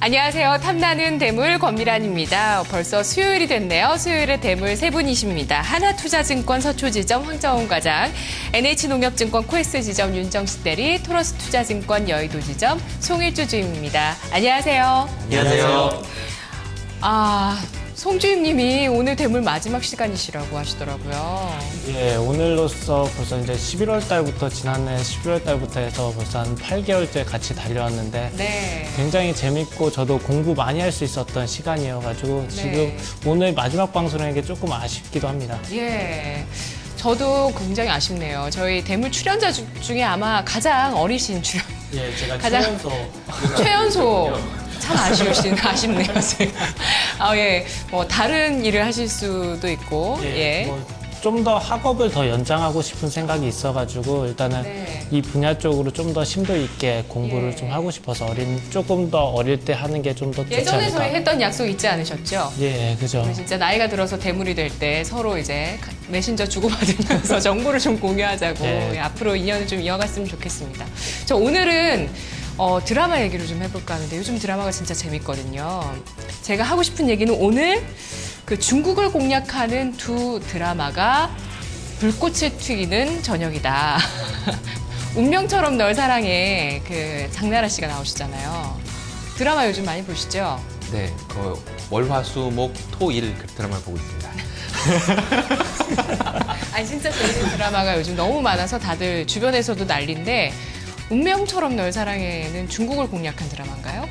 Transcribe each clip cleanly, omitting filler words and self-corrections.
안녕하세요. 탐나는 대물 권미란입니다. 벌써 수요일이 됐네요. 수요일에 대물 세 분이십니다. 하나투자증권 서초지점 황정훈 과장, NH농협증권 코엑스지점 윤정식 대리, 토러스투자증권 여의도지점 송일주 주임입니다. 안녕하세요. 안녕하세요. 송주임님이 오늘 대물 마지막 시간이시라고 하시더라고요. 예, 오늘로써 벌써 이제 11월 달부터, 지난해 11월 달부터 해서 벌써 한 8개월째 같이 달려왔는데 네. 굉장히 재밌고 저도 공부 많이 할 수 있었던 시간이어가지고 지금 오늘 마지막 방송인 게 조금 아쉽기도 합니다. 예. 저도 굉장히 아쉽네요. 저희 대물 출연자 중에 아마 가장 어리신 출연. 예, 제가 가장 최연소. 참 아쉽네요, 제가. 예. 뭐, 다른 일을 하실 수도 있고, 예. 좀 더 학업을 더 연장하고 싶은 생각이 있어가지고 일단은 이 분야 쪽으로 좀 더 심도 있게 공부를 좀 하고 싶어서 조금 더 어릴 때 하는 게 좀 더 좋지 않을까. 예전에 저희 했던 약속 있지 않으셨죠? 예, 그죠. 우리 진짜 나이가 들어서 대물이 될 때 서로 이제 메신저 주고받으면서 정보를 좀 공유하자고 예. 앞으로 인연을 좀 이어갔으면 좋겠습니다. 저 오늘은 드라마 얘기를 좀 해볼까 하는데 요즘 드라마가 진짜 재밌거든요. 제가 하고 싶은 얘기는 오늘 그 중국을 공략하는 두 드라마가 불꽃을 튀기는 저녁이다. 운명처럼 널 사랑해 그 장나라 씨가 나오시잖아요. 드라마 요즘 많이 보시죠? 네, 월화수목토일 그 드라마를 보고 있습니다. 아니 진짜 재밌는 드라마가 요즘 너무 많아서 다들 주변에서도 난리인데 운명처럼 널 사랑해는 중국을 공략한 드라마인가요?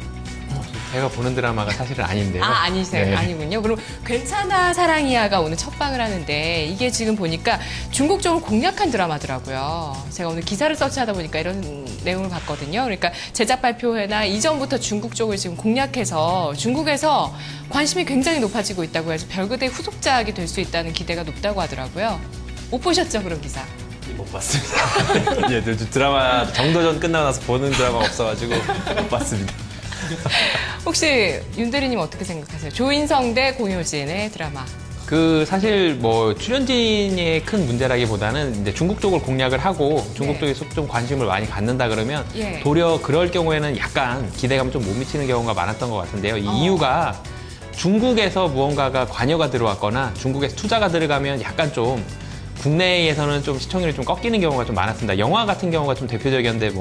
제가 보는 드라마가 사실은 아닌데요. 아니세요? 네. 아니군요. 그럼 괜찮아 사랑이야가 오늘 첫 방을 하는데 이게 지금 보니까 중국 쪽을 공략한 드라마더라고요. 제가 오늘 기사를 서치하다 보니까 이런 내용을 봤거든요. 그러니까 제작 발표회나 이전부터 중국 쪽을 지금 공략해서 중국에서 관심이 굉장히 높아지고 있다고 해서 별그대 후속작이 될 수 있다는 기대가 높다고 하더라고요. 못 보셨죠, 그런 기사? 못 봤습니다. 예, 드라마 정도전 끝나고 나서 보는 드라마가 없어가지고 못 봤습니다. 혹시 윤 대리님 어떻게 생각하세요? 조인성 대 공효진의 드라마. 사실 출연진의 큰 문제라기보다는 이제 중국 쪽을 공략을 하고 중국 쪽에서 좀 관심을 많이 갖는다 그러면 도리어 그럴 경우에는 약간 기대감 좀 못 미치는 경우가 많았던 것 같은데요. 이 이유가 중국에서 무언가가 관여가 들어왔거나 중국에서 투자가 들어가면 약간 좀 국내에서는 좀 시청률이 좀 꺾이는 경우가 좀 많았습니다. 영화 같은 경우가 좀 대표적이었는데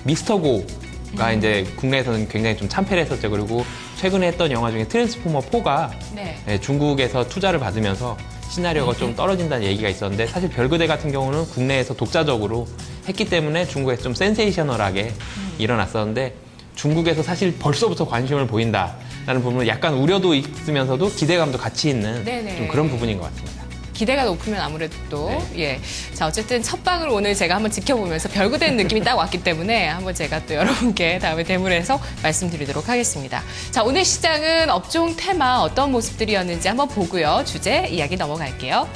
미스터 고가 이제 국내에서는 굉장히 좀 참패를 했었죠. 그리고 최근에 했던 영화 중에 트랜스포머 4가 중국에서 투자를 받으면서 시나리오가 좀 떨어진다는 얘기가 있었는데 사실 별그대 같은 경우는 국내에서 독자적으로 했기 때문에 중국에서 좀 센세이셔널하게 일어났었는데 중국에서 사실 벌써부터 관심을 보인다라는 부분은 약간 우려도 있으면서도 기대감도 같이 있는 좀 그런 부분인 것 같습니다. 기대가 높으면 아무래도 또, 자, 어쨌든 첫 방을 오늘 제가 한번 지켜보면서 별그대는 느낌이 딱 왔기 때문에 한번 제가 또 여러분께 다음에 대물에서 말씀드리도록 하겠습니다. 자, 오늘 시장은 업종 테마 어떤 모습들이었는지 한번 보고요. 주제 이야기 넘어갈게요.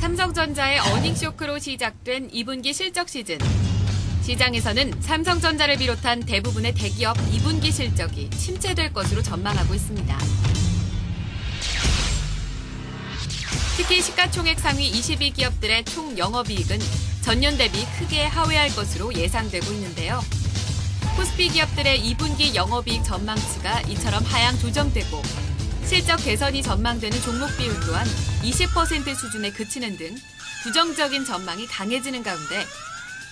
삼성전자의 어닝 쇼크로 시작된 2분기 실적 시즌. 시장에서는 삼성전자를 비롯한 대부분의 대기업 2분기 실적이 침체될 것으로 전망하고 있습니다. 특히 시가총액 상위 22기업들의 총 영업이익은 전년 대비 크게 하회할 것으로 예상되고 있는데요. 코스피 기업들의 2분기 영업이익 전망치가 이처럼 하향 조정되고 실적 개선이 전망되는 종목 비율 또한 20% 수준에 그치는 등 부정적인 전망이 강해지는 가운데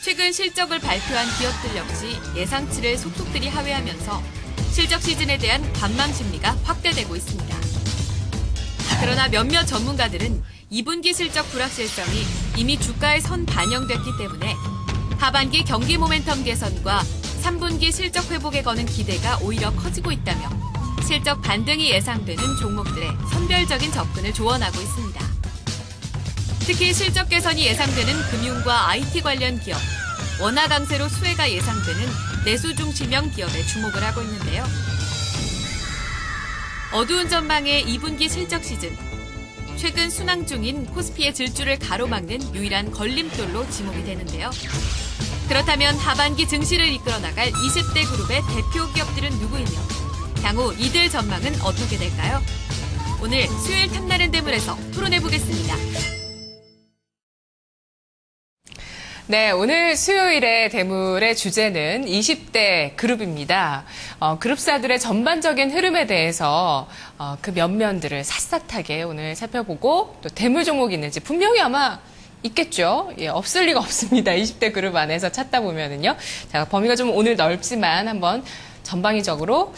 최근 실적을 발표한 기업들 역시 예상치를 속속들이 하회하면서 실적 시즌에 대한 관망 심리가 확대되고 있습니다. 그러나 몇몇 전문가들은 2분기 실적 불확실성이 이미 주가에 선 반영됐기 때문에 하반기 경기 모멘텀 개선과 3분기 실적 회복에 거는 기대가 오히려 커지고 있다며 실적 반등이 예상되는 종목들의 선별적인 접근을 조언하고 있습니다. 특히 실적 개선이 예상되는 금융과 IT 관련 기업, 원화 강세로 수혜가 예상되는 내수 중심형 기업에 주목을 하고 있는데요. 어두운 전망의 2분기 실적 시즌. 최근 순항 중인 코스피의 질주를 가로막는 유일한 걸림돌로 지목이 되는데요. 그렇다면 하반기 증시를 이끌어 나갈 20대 그룹의 대표 기업들은 누구이며 향후 이들 전망은 어떻게 될까요? 오늘 수요일 탐나는 대물에서 토론해보겠습니다. 네, 오늘 수요일의 대물의 주제는 20대 그룹입니다. 그룹사들의 전반적인 흐름에 대해서 그 면면들을 샅샅하게 오늘 살펴보고 또 대물 종목이 있는지 분명히 아마 있겠죠. 예, 없을 리가 없습니다. 20대 그룹 안에서 찾다 보면은요. 자, 범위가 좀 오늘 넓지만 한번 전방위적으로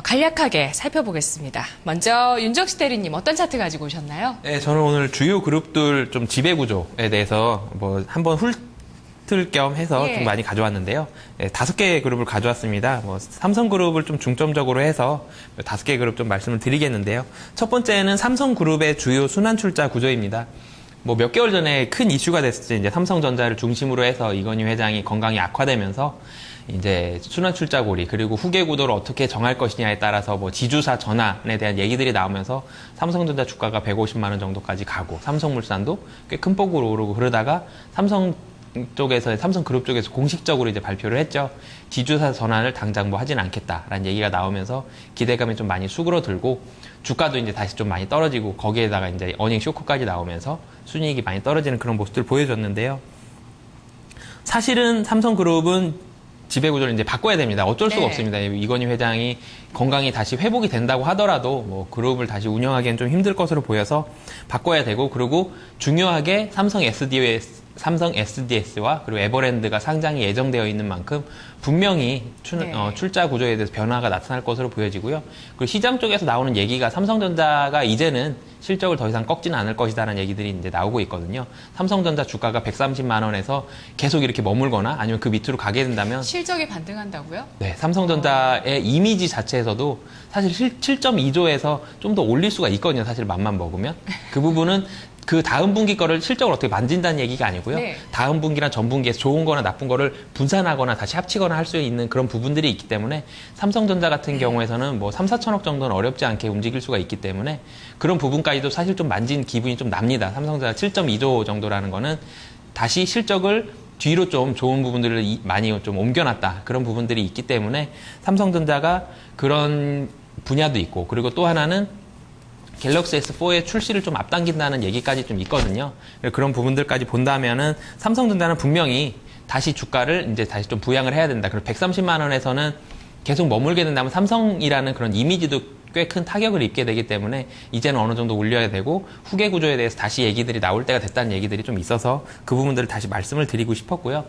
간략하게 살펴보겠습니다. 먼저 윤정식 대리님 어떤 차트 가지고 오셨나요? 네, 저는 오늘 주요 그룹들 좀 지배 구조에 대해서 뭐 한번 훑을 겸 해서 좀 많이 가져왔는데요. 네, 5개의 그룹을 가져왔습니다. 뭐 삼성그룹을 좀 중점적으로 해서 5개 그룹 좀 말씀을 드리겠는데요. 첫 번째는 삼성그룹의 주요 순환출자 구조입니다. 뭐 몇 개월 전에 큰 이슈가 됐었죠. 이제 삼성전자를 중심으로 해서 이건희 회장이 건강이 악화되면서 이제 순환출자고리 그리고 후계 구도를 어떻게 정할 것이냐에 따라서 뭐 지주사 전환에 대한 얘기들이 나오면서 삼성전자 주가가 150만 원 정도까지 가고 삼성물산도 꽤 큰 폭으로 오르고 그러다가 삼성그룹 쪽에서 공식적으로 이제 발표를 했죠. 지주사 전환을 당장 뭐 하진 않겠다라는 얘기가 나오면서 기대감이 좀 많이 수그러들고 주가도 이제 다시 좀 많이 떨어지고 거기에다가 이제 어닝 쇼크까지 나오면서 순이익이 많이 떨어지는 그런 모습들을 보여줬는데요. 사실은 삼성그룹은 지배구조를 이제 바꿔야 됩니다. 어쩔 수가 없습니다. 이건희 회장이 건강이 다시 회복이 된다고 하더라도 뭐 그룹을 다시 운영하기엔 좀 힘들 것으로 보여서 바꿔야 되고 그리고 중요하게 삼성 SDS와 그리고 에버랜드가 상장이 예정되어 있는 만큼 분명히 출자 구조에 대해서 변화가 나타날 것으로 보여지고요. 그리고 시장 쪽에서 나오는 얘기가 삼성전자가 이제는 실적을 더 이상 꺾지는 않을 것이다라는 얘기들이 이제 나오고 있거든요. 삼성전자 주가가 130만 원에서 계속 이렇게 머물거나 아니면 그 밑으로 가게 된다면 실적이 반등한다고요? 네, 삼성전자의 이미지 자체에서도 사실 7.2조에서 좀 더 올릴 수가 있거든요. 사실 맘만 먹으면. 그 부분은 그 다음 분기 거를 실적을 어떻게 만진다는 얘기가 아니고요. 다음 분기나 전 분기에서 좋은 거나 나쁜 거를 분산하거나 다시 합치거나 할 수 있는 그런 부분들이 있기 때문에 삼성전자 같은 경우에서는 뭐 3, 4천억 정도는 어렵지 않게 움직일 수가 있기 때문에 그런 부분까지도 사실 좀 만진 기분이 좀 납니다. 삼성전자 7.2조 정도라는 거는 다시 실적을 뒤로 좀 좋은 부분들을 많이 좀 옮겨놨다. 그런 부분들이 있기 때문에 삼성전자가 그런 분야도 있고 그리고 또 하나는 갤럭시 S4의 출시를 좀 앞당긴다는 얘기까지 좀 있거든요. 그런 부분들까지 본다면은 삼성전자는 분명히 다시 주가를 이제 다시 좀 부양을 해야 된다. 그리고 130만 원에서는 계속 머물게 된다면 삼성이라는 그런 이미지도 꽤 큰 타격을 입게 되기 때문에 이제는 어느 정도 올려야 되고 후계 구조에 대해서 다시 얘기들이 나올 때가 됐다는 얘기들이 좀 있어서 그 부분들을 다시 말씀을 드리고 싶었고요.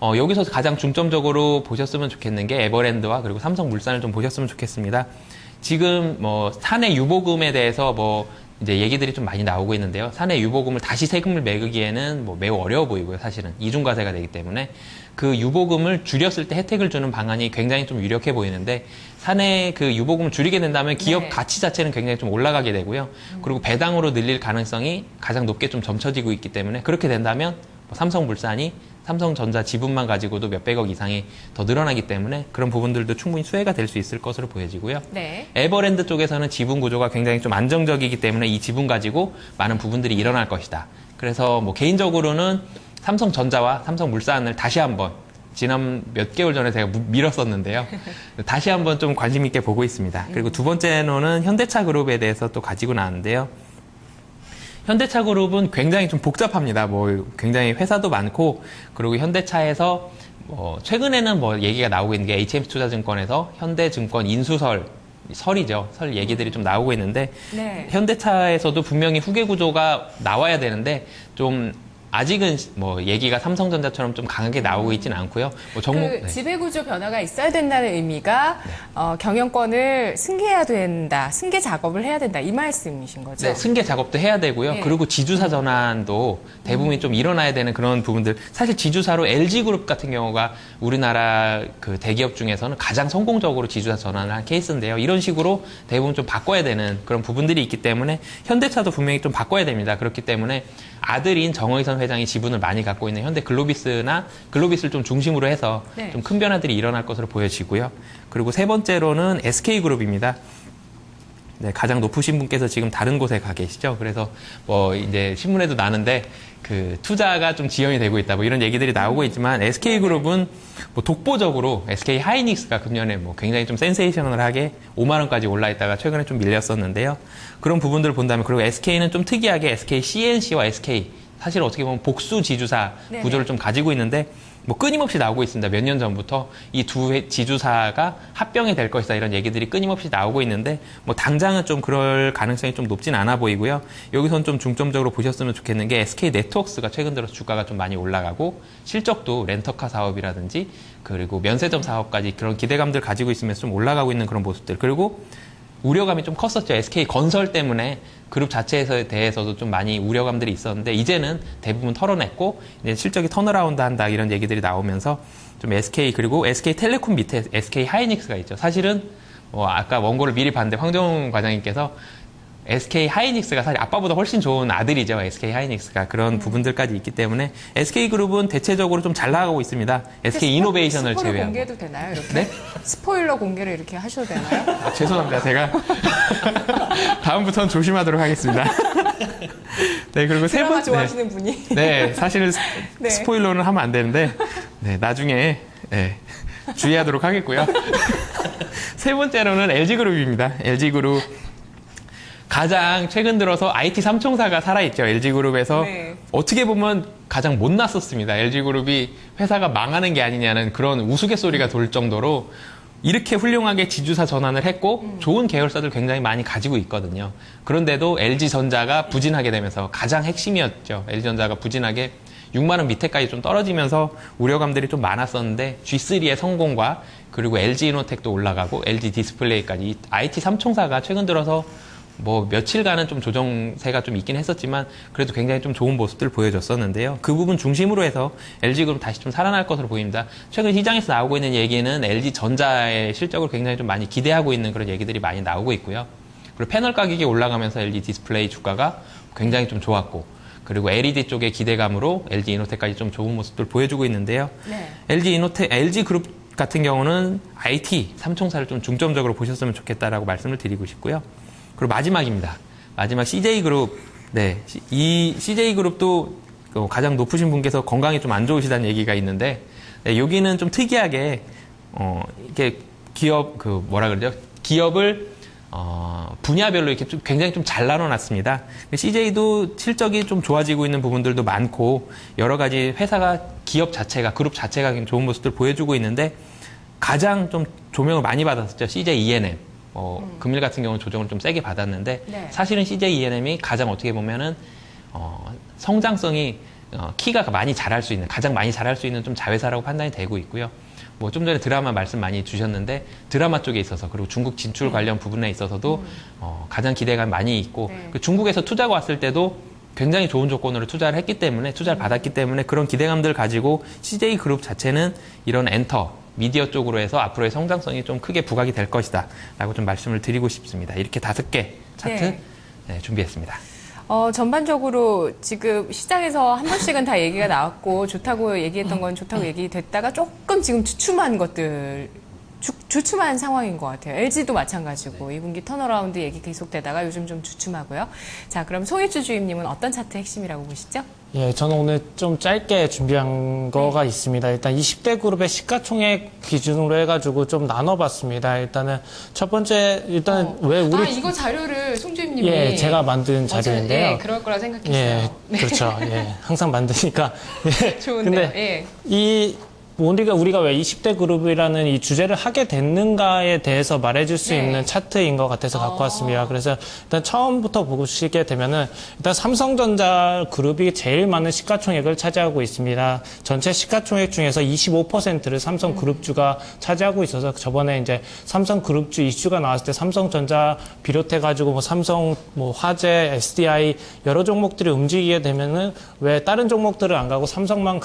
여기서 가장 중점적으로 보셨으면 좋겠는 게 에버랜드와 그리고 삼성물산을 좀 보셨으면 좋겠습니다. 지금 뭐 사내 유보금에 대해서 뭐 이제 얘기들이 좀 많이 나오고 있는데요. 사내 유보금을 다시 세금을 매기기에는 뭐 매우 어려워 보이고요. 사실은 이중과세가 되기 때문에 그 유보금을 줄였을 때 혜택을 주는 방안이 굉장히 좀 유력해 보이는데 사내 그 유보금을 줄이게 된다면 기업 가치 자체는 굉장히 좀 올라가게 되고요. 그리고 배당으로 늘릴 가능성이 가장 높게 좀 점쳐지고 있기 때문에 그렇게 된다면 뭐 삼성물산이 삼성전자 지분만 가지고도 몇백억 이상이 더 늘어나기 때문에 그런 부분들도 충분히 수혜가 될 수 있을 것으로 보여지고요. 에버랜드 쪽에서는 지분 구조가 굉장히 좀 안정적이기 때문에 이 지분 가지고 많은 부분들이 일어날 것이다. 그래서 뭐 개인적으로는 삼성전자와 삼성물산을 다시 한번 지난 몇 개월 전에 제가 밀었었는데요. 다시 한번 좀 관심 있게 보고 있습니다. 그리고 두 번째로는 현대차 그룹에 대해서 또 가지고 나왔는데요. 현대차 그룹은 굉장히 좀 복잡합니다. 뭐 굉장히 회사도 많고 그리고 현대차에서 최근에는 뭐 얘기가 나오고 있는 게 HM투자증권에서 현대증권 설이죠. 설 얘기들이 좀 나오고 있는데 현대차에서도 분명히 후계 구조가 나와야 되는데 좀 아직은 뭐 얘기가 삼성전자처럼 좀 강하게 나오고 있지는 않고요. 뭐 그 지배구조 변화가 있어야 된다는 의미가 경영권을 승계해야 된다, 승계 작업을 해야 된다 이 말씀이신 거죠? 네, 승계 작업도 해야 되고요. 그리고 지주사 전환도 대부분이 좀 일어나야 되는 그런 부분들. 사실 지주사로 LG그룹 같은 경우가 우리나라 그 대기업 중에서는 가장 성공적으로 지주사 전환을 한 케이스인데요. 이런 식으로 대부분 좀 바꿔야 되는 그런 부분들이 있기 때문에 현대차도 분명히 좀 바꿔야 됩니다. 그렇기 때문에 아들인 정의선 회장이 지분을 많이 갖고 있는 현대 글로비스를 좀 중심으로 해서 좀 큰 변화들이 일어날 것으로 보여지고요. 그리고 세 번째로는 SK그룹입니다. 네, 가장 높으신 분께서 지금 다른 곳에 가 계시죠. 그래서 뭐 이제 신문에도 나는데 그 투자가 좀 지연이 되고 있다 뭐 이런 얘기들이 나오고 있지만 SK그룹은 뭐 독보적으로 SK 하이닉스가 금년에 뭐 굉장히 좀 센세이셔널하게 5만 원까지 올라 있다가 최근에 좀 밀렸었는데요. 그런 부분들을 본다면 그리고 SK는 좀 특이하게 SK CNC와 SK 사실 어떻게 보면 복수 지주사 구조를 좀 가지고 있는데 뭐 끊임없이 나오고 있습니다. 몇 년 전부터 이 두 지주사가 합병이 될 것이다 이런 얘기들이 끊임없이 나오고 있는데 뭐 당장은 좀 그럴 가능성이 좀 높진 않아 보이고요. 여기선 좀 중점적으로 보셨으면 좋겠는 게 SK 네트워크스가 최근 들어서 주가가 좀 많이 올라가고 실적도 렌터카 사업이라든지 그리고 면세점 사업까지 그런 기대감들 가지고 있으면서 좀 올라가고 있는 그런 모습들 그리고 우려감이 좀 컸었죠. SK 건설 때문에 그룹 자체에 대해서도 좀 많이 우려감들이 있었는데 이제는 대부분 털어냈고 이제 실적이 턴어라운드 한다 이런 얘기들이 나오면서 좀 SK 그리고 SK텔레콤 밑에 SK 하이닉스가 있죠. 사실은 아까 원고를 미리 봤는데 황정훈 과장님께서 SK 하이닉스가 사실 아빠보다 훨씬 좋은 아들이죠. SK 하이닉스가 그런 부분들까지 있기 때문에 SK그룹은 대체적으로 좀 잘 나가고 있습니다. SK 이노베이션을 스포일러 제외하고. 공개도 되나요? 이렇게? 네? 스포일러 공개를 이렇게 하셔도 되나요? 아, 죄송합니다. 제가 다음부터는 조심하도록 하겠습니다. 네, 그리고 세 드라마 번, 좋아하시는 분이. 네, 사실은 네. 스포일러는 하면 안 되는데, 네, 나중에 네, 주의하도록 하겠고요. 세 번째로는 LG그룹입니다. LG그룹. 가장 최근 들어서 IT 삼총사가 살아있죠. LG그룹에서 네. 어떻게 보면 가장 못났었습니다. LG그룹이 회사가 망하는 게 아니냐는 그런 우스갯소리가 돌 정도로 이렇게 훌륭하게 지주사 전환을 했고 좋은 계열사들 굉장히 많이 가지고 있거든요. 그런데도 LG전자가 부진하게 되면서 가장 핵심이었죠. LG전자가 부진하게 6만 원 밑에까지 좀 떨어지면서 우려감들이 좀 많았었는데 G3의 성공과 그리고 LG이노텍도 올라가고 LG디스플레이까지 IT 삼총사가 최근 들어서 뭐 며칠간은 좀 조정세가 좀 있긴 했었지만 그래도 굉장히 좀 좋은 모습들을 보여줬었는데요. 그 부분 중심으로 해서 LG그룹 다시 좀 살아날 것으로 보입니다. 최근 시장에서 나오고 있는 얘기는 LG전자의 실적을 굉장히 좀 많이 기대하고 있는 그런 얘기들이 많이 나오고 있고요. 그리고 패널 가격이 올라가면서 LG 디스플레이 주가가 굉장히 좀 좋았고 그리고 LED 쪽의 기대감으로 LG 이노텍까지 좀 좋은 모습들을 보여주고 있는데요. 네. LG그룹 같은 경우는 IT 삼총사를 좀 중점적으로 보셨으면 좋겠다라고 말씀을 드리고 싶고요. 그리고 마지막입니다. 마지막 CJ그룹. 네. 이 CJ그룹도 가장 높으신 분께서 건강이 좀 안 좋으시다는 얘기가 있는데, 네, 여기는 좀 특이하게, 이렇게 기업, 기업을, 분야별로 이렇게 좀 굉장히 좀 잘 나눠놨습니다. CJ도 실적이 좀 좋아지고 있는 부분들도 많고, 여러 가지 회사가, 기업 자체가, 그룹 자체가 좋은 모습들을 보여주고 있는데, 가장 좀 조명을 많이 받았었죠. CJ ENM. 금일 같은 경우는 조정을 좀 세게 받았는데 네. 사실은 CJ ENM이 가장 어떻게 보면은 성장성이 키가 많이 자랄 수 있는 가장 많이 자랄 수 있는 좀 자회사라고 판단이 되고 있고요. 뭐 좀 전에 드라마 말씀 많이 주셨는데 드라마 쪽에 있어서 그리고 중국 진출 관련 부분에 있어서도 가장 기대가 많이 있고 네. 그 중국에서 투자가 왔을 때도 굉장히 좋은 조건으로 투자를 했기 때문에 투자를 받았기 때문에 그런 기대감들을 가지고 CJ 그룹 자체는 이런 미디어 쪽으로 해서 앞으로의 성장성이 좀 크게 부각이 될 것이다 라고 좀 말씀을 드리고 싶습니다. 이렇게 5개 차트 네. 네, 준비했습니다. 전반적으로 지금 시장에서 한 번씩은 다 얘기가 나왔고 좋다고 얘기했던 건 좋다고 얘기됐다가 조금 지금 주춤한 것들 주춤한 상황인 것 같아요. LG도 마찬가지고 2분기 턴어라운드 얘기 계속되다가 요즘 좀 주춤하고요. 자, 그럼 송일주 주임님은 어떤 차트 핵심이라고 보시죠? 예, 저는 오늘 좀 짧게 준비한 거가 있습니다. 일단 20대 그룹의 시가총액 기준으로 해가지고 좀 나눠봤습니다. 일단은 첫 번째, 왜 우리. 이거 자료를 송 주임님이. 예, 제가 만든 자료인데요. 예, 그럴 거라 생각했어요. 예, 네. 그렇죠. 예, 항상 만드니까. 예. 좋은데요. 근데 우리가 왜 20대 그룹이라는 이 주제를 하게 됐는가에 대해서 말해줄 수 네. 있는 차트인 것 같아서 갖고 왔습니다. 그래서 일단 처음부터 보시게 되면은 일단 삼성전자 그룹이 제일 많은 시가총액을 차지하고 있습니다. 전체 시가총액 중에서 25%를 삼성 그룹주가 차지하고 있어서 저번에 이제 삼성 그룹주 이슈가 나왔을 때 삼성전자 비롯해가지고 삼성 화재, SDI 여러 종목들이 움직이게 되면은 왜 다른 종목들을 안 가고 삼성만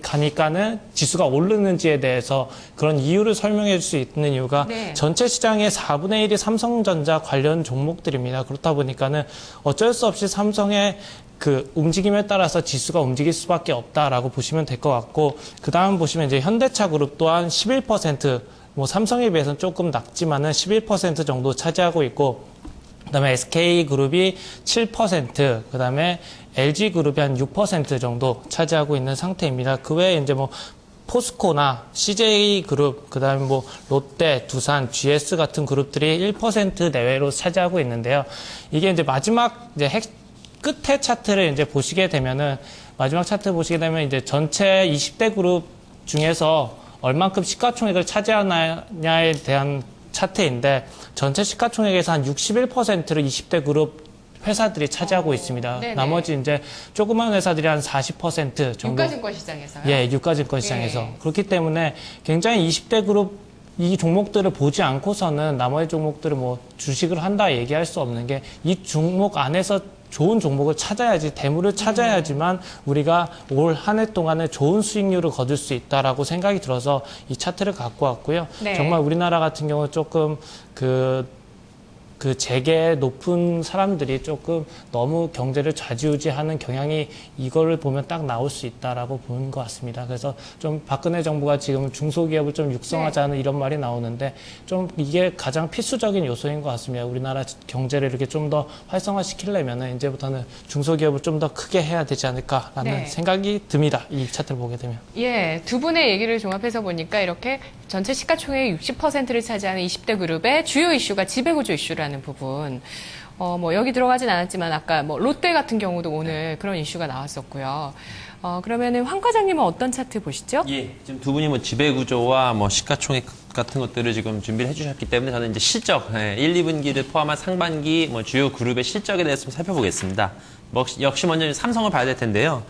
가니까는 지수가 오르는지에 대해서 그런 이유를 설명해 줄 수 있는 이유가 네. 전체 시장의 4분의 1이 삼성전자 관련 종목들입니다. 그렇다 보니까는 어쩔 수 없이 삼성의 그 움직임에 따라서 지수가 움직일 수밖에 없다라고 보시면 될 것 같고 그 다음 보시면 이제 현대차 그룹 또한 11% 뭐 삼성에 비해서는 조금 낮지만은 11% 정도 차지하고 있고, 그다음에 SK그룹이 7%, 그다음에 LG그룹이 한 6% 정도 차지하고 있는 상태입니다. 그 외에 이제 뭐 포스코나 CJ그룹, 그다음에 뭐 롯데, 두산, GS 같은 그룹들이 1% 내외로 차지하고 있는데요. 이게 이제 마지막 이제 끝에 차트를 이제 보시게 되면은, 마지막 차트 보시게 되면 이제 전체 20대 그룹 중에서 얼만큼 시가총액을 차지하느냐에 대한 차트인데, 전체 시가총액에서 한 61%를 20대 그룹 회사들이 차지하고 있습니다. 네네. 나머지 이제 조그만 회사들이 한 40% 정도. 유가증권 시장에서요? 예, 유가증권 시장에서. 예. 그렇기 때문에 굉장히 20대 그룹 이 종목들을 보지 않고서는 나머지 종목들을 뭐 주식을 한다 얘기할 수 없는 게, 이 종목 안에서 좋은 종목을 찾아야지, 대물을 찾아야지만 우리가 올 한 해 동안에 좋은 수익률을 거둘 수 있다라고 생각이 들어서 이 차트를 갖고 왔고요. 네. 정말 우리나라 같은 경우 조금 그 재계 높은 사람들이 조금 너무 경제를 좌지우지하는 경향이 이거를 보면 딱 나올 수 있다라고 보는 것 같습니다. 그래서 좀 박근혜 정부가 지금 중소기업을 좀 육성하자는 이런 말이 나오는데, 좀 이게 가장 필수적인 요소인 것 같습니다. 우리나라 경제를 이렇게 좀 더 활성화시키려면 이제부터는 중소기업을 좀 더 크게 해야 되지 않을까라는 네. 생각이 듭니다. 이 차트를 보게 되면. 예, 두 분의 얘기를 종합해서 보니까 이렇게 전체 시가총액의 60%를 차지하는 20대 그룹의 주요 이슈가 지배구조 이슈라는 부분. 뭐 여기 들어가진 않았지만 아까 뭐 롯데 같은 경우도 오늘 그런 이슈가 나왔었고요. 그러면은 황 과장님은 어떤 차트 보시죠? 예, 지금 두 분이 뭐 지배구조와 뭐 시가총액 같은 것들을 지금 준비를 해주셨기 때문에 저는 이제 실적, 1, 2분기를 포함한 상반기 뭐 주요 그룹의 실적에 대해서 좀 살펴보겠습니다. 역시 먼저 삼성을 봐야 될 텐데요.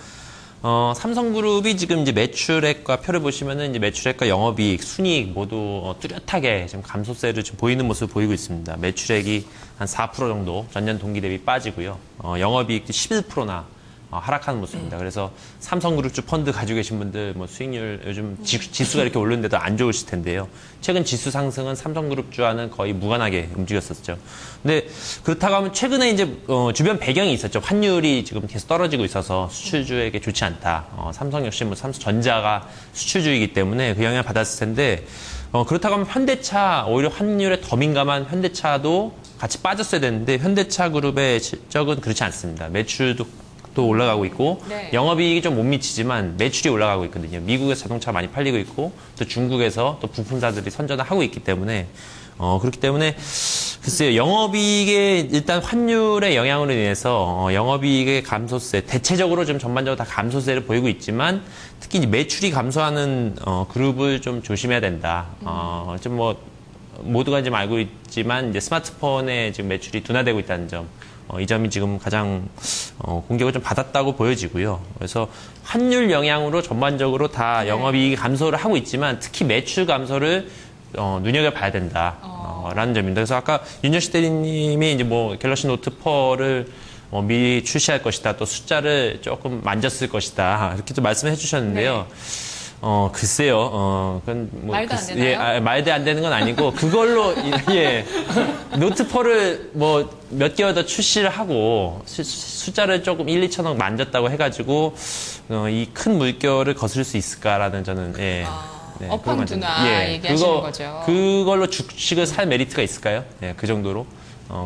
삼성그룹이 지금 이제 매출액과 표를 보시면은 이제 매출액과 영업이익, 순이익 모두 뚜렷하게 지금 감소세를 지금 보이는 모습을 보이고 있습니다. 매출액이 한 4% 정도 전년 동기 대비 빠지고요. 영업이익도 11%나 하락하는 모습입니다. 그래서 삼성그룹주 펀드 가지고 계신 분들 뭐 수익률 요즘 지수가 이렇게 오르는데도 안 좋으실 텐데요. 최근 지수 상승은 삼성그룹주와는 거의 무관하게 움직였었죠. 근데 그렇다고 하면 최근에 이제 주변 배경이 있었죠. 환율이 지금 계속 떨어지고 있어서 수출주에게 좋지 않다. 삼성 역시 뭐 삼성전자가 수출주이기 때문에 그 영향을 받았을 텐데, 그렇다고 하면 현대차, 오히려 환율에 더 민감한 현대차도 같이 빠졌어야 되는데, 현대차 그룹의 실적은 그렇지 않습니다. 매출도 또 올라가고 있고, 네. 영업이익이 좀 못 미치지만 매출이 올라가고 있거든요. 미국에서 자동차 많이 팔리고 있고, 또 중국에서 또 부품사들이 선전을 하고 있기 때문에, 그렇기 때문에 글쎄요, 영업이익의 일단 환율의 영향으로 인해서 영업이익의 감소세, 대체적으로 좀 전반적으로 다 감소세를 보이고 있지만, 특히 이제 매출이 감소하는 그룹을 좀 조심해야 된다. 좀 뭐 모두가 지금 알고 있지만 이제 스마트폰의 지금 매출이 둔화되고 있다는 점. 이 점이 지금 가장 공격을 좀 받았다고 보여지고요. 그래서 환율 영향으로 전반적으로 다 영업이익이 감소를 하고 있지만, 특히 매출 감소를 눈여겨봐야 된다라는 점입니다. 그래서 아까 윤여식 대리님이 이제 뭐 갤럭시 노트 4를 미리 출시할 것이다, 또 숫자를 조금 만졌을 것이다, 이렇게 또 말씀해 주셨는데요. 글쎄요, 그건 뭐. 말도 안 되나요? 말도 안 되는 건 아니고, 그걸로, 예, 노트4를 뭐 몇 개월 더 출시를 하고, 숫자를 조금 1, 2천억 만졌다고 해가지고, 이 큰 물결을 거슬 수 있을까라는 저는, 예. 네, 업황 둔화 얘기하시는 거죠. 그걸로 주식을 살 메리트가 있을까요? 예, 그 정도로.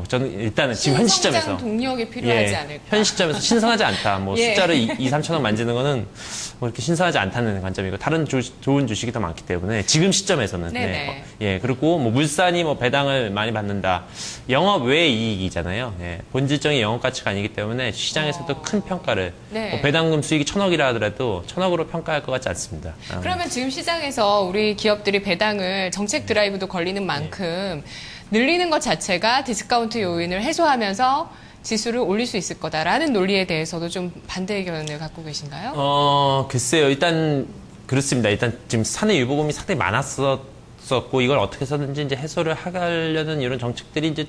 저는 일단은 지금 현 시점에서. 신성장 동력이 필요하지 않을까. 현 시점에서 신선하지 않다. 뭐 예. 숫자를 2, 3천억 만지는 거는 뭐 이렇게 신선하지 않다는 관점이고, 다른 좋은 주식이 더 많기 때문에 지금 시점에서는. 네네. 예, 그리고 뭐 물산이 뭐 배당을 많이 받는다. 영업 외 이익이잖아요. 예, 본질적인 영업 가치가 아니기 때문에 시장에서도 큰 평가를. 네. 뭐 배당금 수익이 1,000억이라 하더라도 1,000억으로 평가할 것 같지 않습니다. 그러면 지금 시장에서 우리 기업들이 배당을 정책 드라이브도 걸리는 만큼 늘리는 것 자체가 디스카운트 요인을 해소하면서 지수를 올릴 수 있을 거다라는 논리에 대해서도 좀 반대 의견을 갖고 계신가요? 글쎄요. 일단 그렇습니다. 일단 지금 사내 유보금이 상당히 많았었고, 이걸 어떻게 해서든지 이제 해소를 하려는 이런 정책들이 이제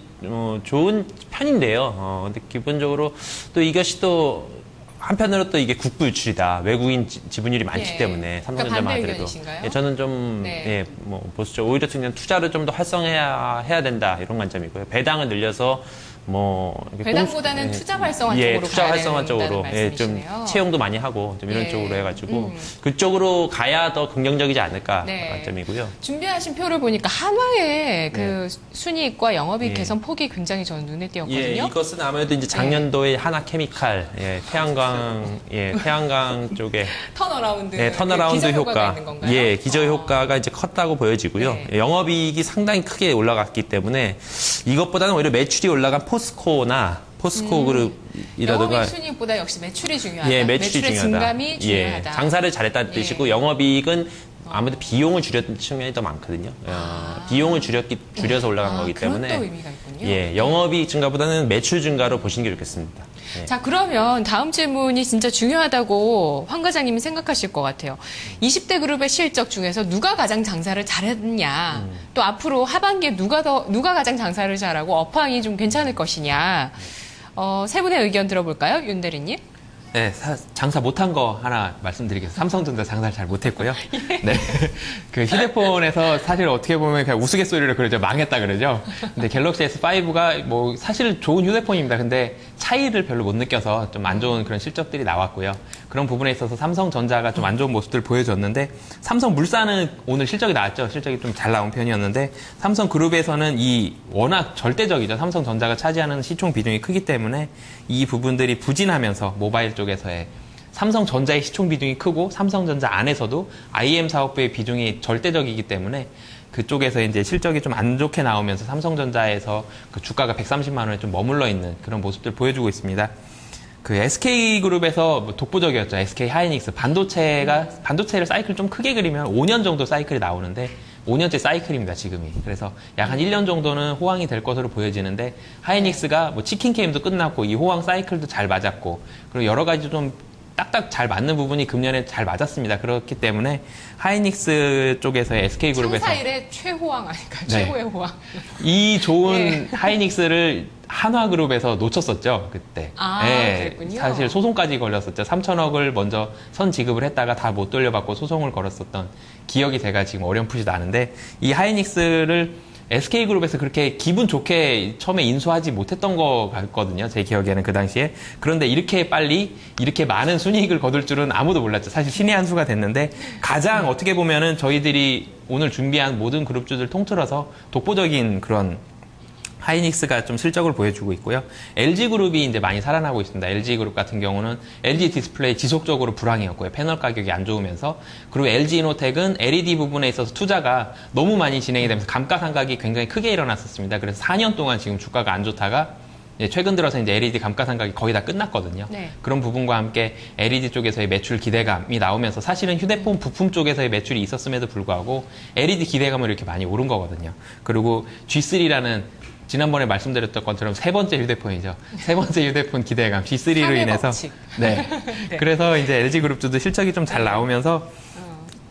좋은 편인데요. 근데 기본적으로 또 이것이 또 한편으로 또 이게 국부 유출이다. 외국인 지분율이 많기 예. 때문에 삼성전자만 그러니까 반대 하더라도. 의견이신가요? 예, 저는 좀 네. 예, 뭐 보수적 오히려 그냥 투자를 좀 더 활성해야 된다, 이런 관점이고요. 배당을 늘려서 배당보다는 투자 활성화 예, 쪽으로 투자 가야 활성화 쪽으로 된다는 좀 말씀이시네요. 채용도 많이 하고 좀 이런 예. 쪽으로 해가지고 그쪽으로 가야 더 긍정적이지 않을까 네. 관점이고요. 준비하신 표를 보니까 한화의 그 순이익과 영업이익 예. 개선 폭이 굉장히 저는 눈에 예, 띄었거든요. 이것은 아무래도 이제 작년도에 하나케미칼, 태양광 쪽에 턴어라운드, 턴어라운드 기저 효과가 효과, 있는 건가요? 기저 효과가 이제 컸다고 보여지고요. 네. 영업이익이 상당히 크게 올라갔기 때문에 이것보다는 오히려 매출이 올라간 포스코 그룹이라든가 영업이익 순이익보다 역시 매출이 중요하다. 예, 매출이 매출의 중요하다. 증감이 중요하다. 장사를 잘했다는 예. 뜻이고 영업이익은 아무래도 비용을 줄였던 측면이 더 많거든요. 비용을 줄여서 올라간 거기 때문에 그런 또 의미가 있군요. 예, 영업이익 증가보다는 매출 증가로 보시는 게 좋겠습니다. 예. 자, 그러면 다음 질문이 진짜 중요하다고 황 과장님이 생각하실 것 같아요. 20대 그룹의 실적 중에서 누가 가장 장사를 잘했냐, 또 앞으로 하반기에 누가 가장 장사를 잘하고 업황이 좀 괜찮을 것이냐, 세 분의 의견 들어볼까요? 윤 대리님? 네, 장사 못한 거 하나 말씀드리겠습니다. 삼성전자 장사를 잘 못했고요. 네. 그 휴대폰에서 사실 어떻게 보면 그냥 우스갯소리로 그러죠. 망했다 그러죠. 근데 갤럭시 S5가 뭐 사실 좋은 휴대폰입니다. 근데 차이를 별로 못 느껴서 좀 안 좋은 그런 실적들이 나왔고요. 그런 부분에 있어서 삼성전자가 좀 안 좋은 모습들을 보여줬는데 삼성물산은 오늘 실적이 나왔죠. 실적이 좀 잘 나온 편이었는데 삼성그룹에서는 이 워낙 절대적이죠. 삼성전자가 차지하는 시총 비중이 크기 때문에 이 부분들이 부진하면서 모바일 쪽에서의 삼성전자의 시총 비중이 크고 삼성전자 안에서도 IM 사업부의 비중이 절대적이기 때문에 그쪽에서 이제 실적이 좀 안 좋게 나오면서 삼성전자에서 그 주가가 130만 원에 좀 머물러 있는 그런 모습들 보여주고 있습니다. 그 SK그룹에서 뭐 독보적이었죠. SK 하이닉스 반도체를 사이클 좀 크게 그리면 5년 정도 사이클이 나오는데 5년째 사이클입니다, 지금이. 그래서 약 한 1년 정도는 호황이 될 것으로 보여지는데 하이닉스가 뭐 치킨 게임도 끝났고 이 호황 사이클도 잘 맞았고 그리고 여러 가지 좀 딱딱 잘 맞는 부분이 금년에 잘 맞았습니다. 그렇기 때문에 하이닉스 쪽에서의 SK그룹에서 창사 일의 최호황 아닐까요? 네. 최고의 호황. 이 좋은 하이닉스를 한화그룹에서 놓쳤었죠, 그때. 아, 그랬군요. 사실 소송까지 걸렸었죠. 3천억을 먼저 선 지급을 했다가 다 못 돌려받고 소송을 걸었었던 기억이 제가 지금 어렴풋이 나는데 이 하이닉스를 SK그룹에서 그렇게 기분 좋게 처음에 인수하지 못했던 것 같거든요. 제 기억에는 그 당시에. 그런데 이렇게 빨리 이렇게 많은 순이익을 거둘 줄은 아무도 몰랐죠. 사실 신의 한 수가 됐는데 가장 어떻게 보면은 저희들이 오늘 준비한 모든 그룹주들 통틀어서 독보적인 그런 하이닉스가 좀 실적을 보여주고 있고요. LG그룹이 이제 많이 살아나고 있습니다. LG그룹 같은 경우는 LG 디스플레이 지속적으로 불황이었고요. 패널 가격이 안 좋으면서. 그리고 LG이노텍은 LED 부분에 있어서 투자가 너무 많이 진행이 되면서 감가상각이 굉장히 크게 일어났었습니다. 그래서 4년 동안 지금 주가가 안 좋다가 최근 들어서 이제 LED 감가상각이 거의 다 끝났거든요. 네. 그런 부분과 함께 LED 쪽에서의 매출 기대감이 나오면서 사실은 휴대폰 부품 쪽에서의 매출이 있었음에도 불구하고 LED 기대감을 이렇게 많이 오른 거거든요. 그리고 G3라는 지난번에 말씀드렸던 것처럼 세 번째 휴대폰이죠. 세 번째 휴대폰 기대감 G3로 인해서 법칙. 네. 네. 그래서 이제 LG그룹도 실적이 좀 잘 나오면서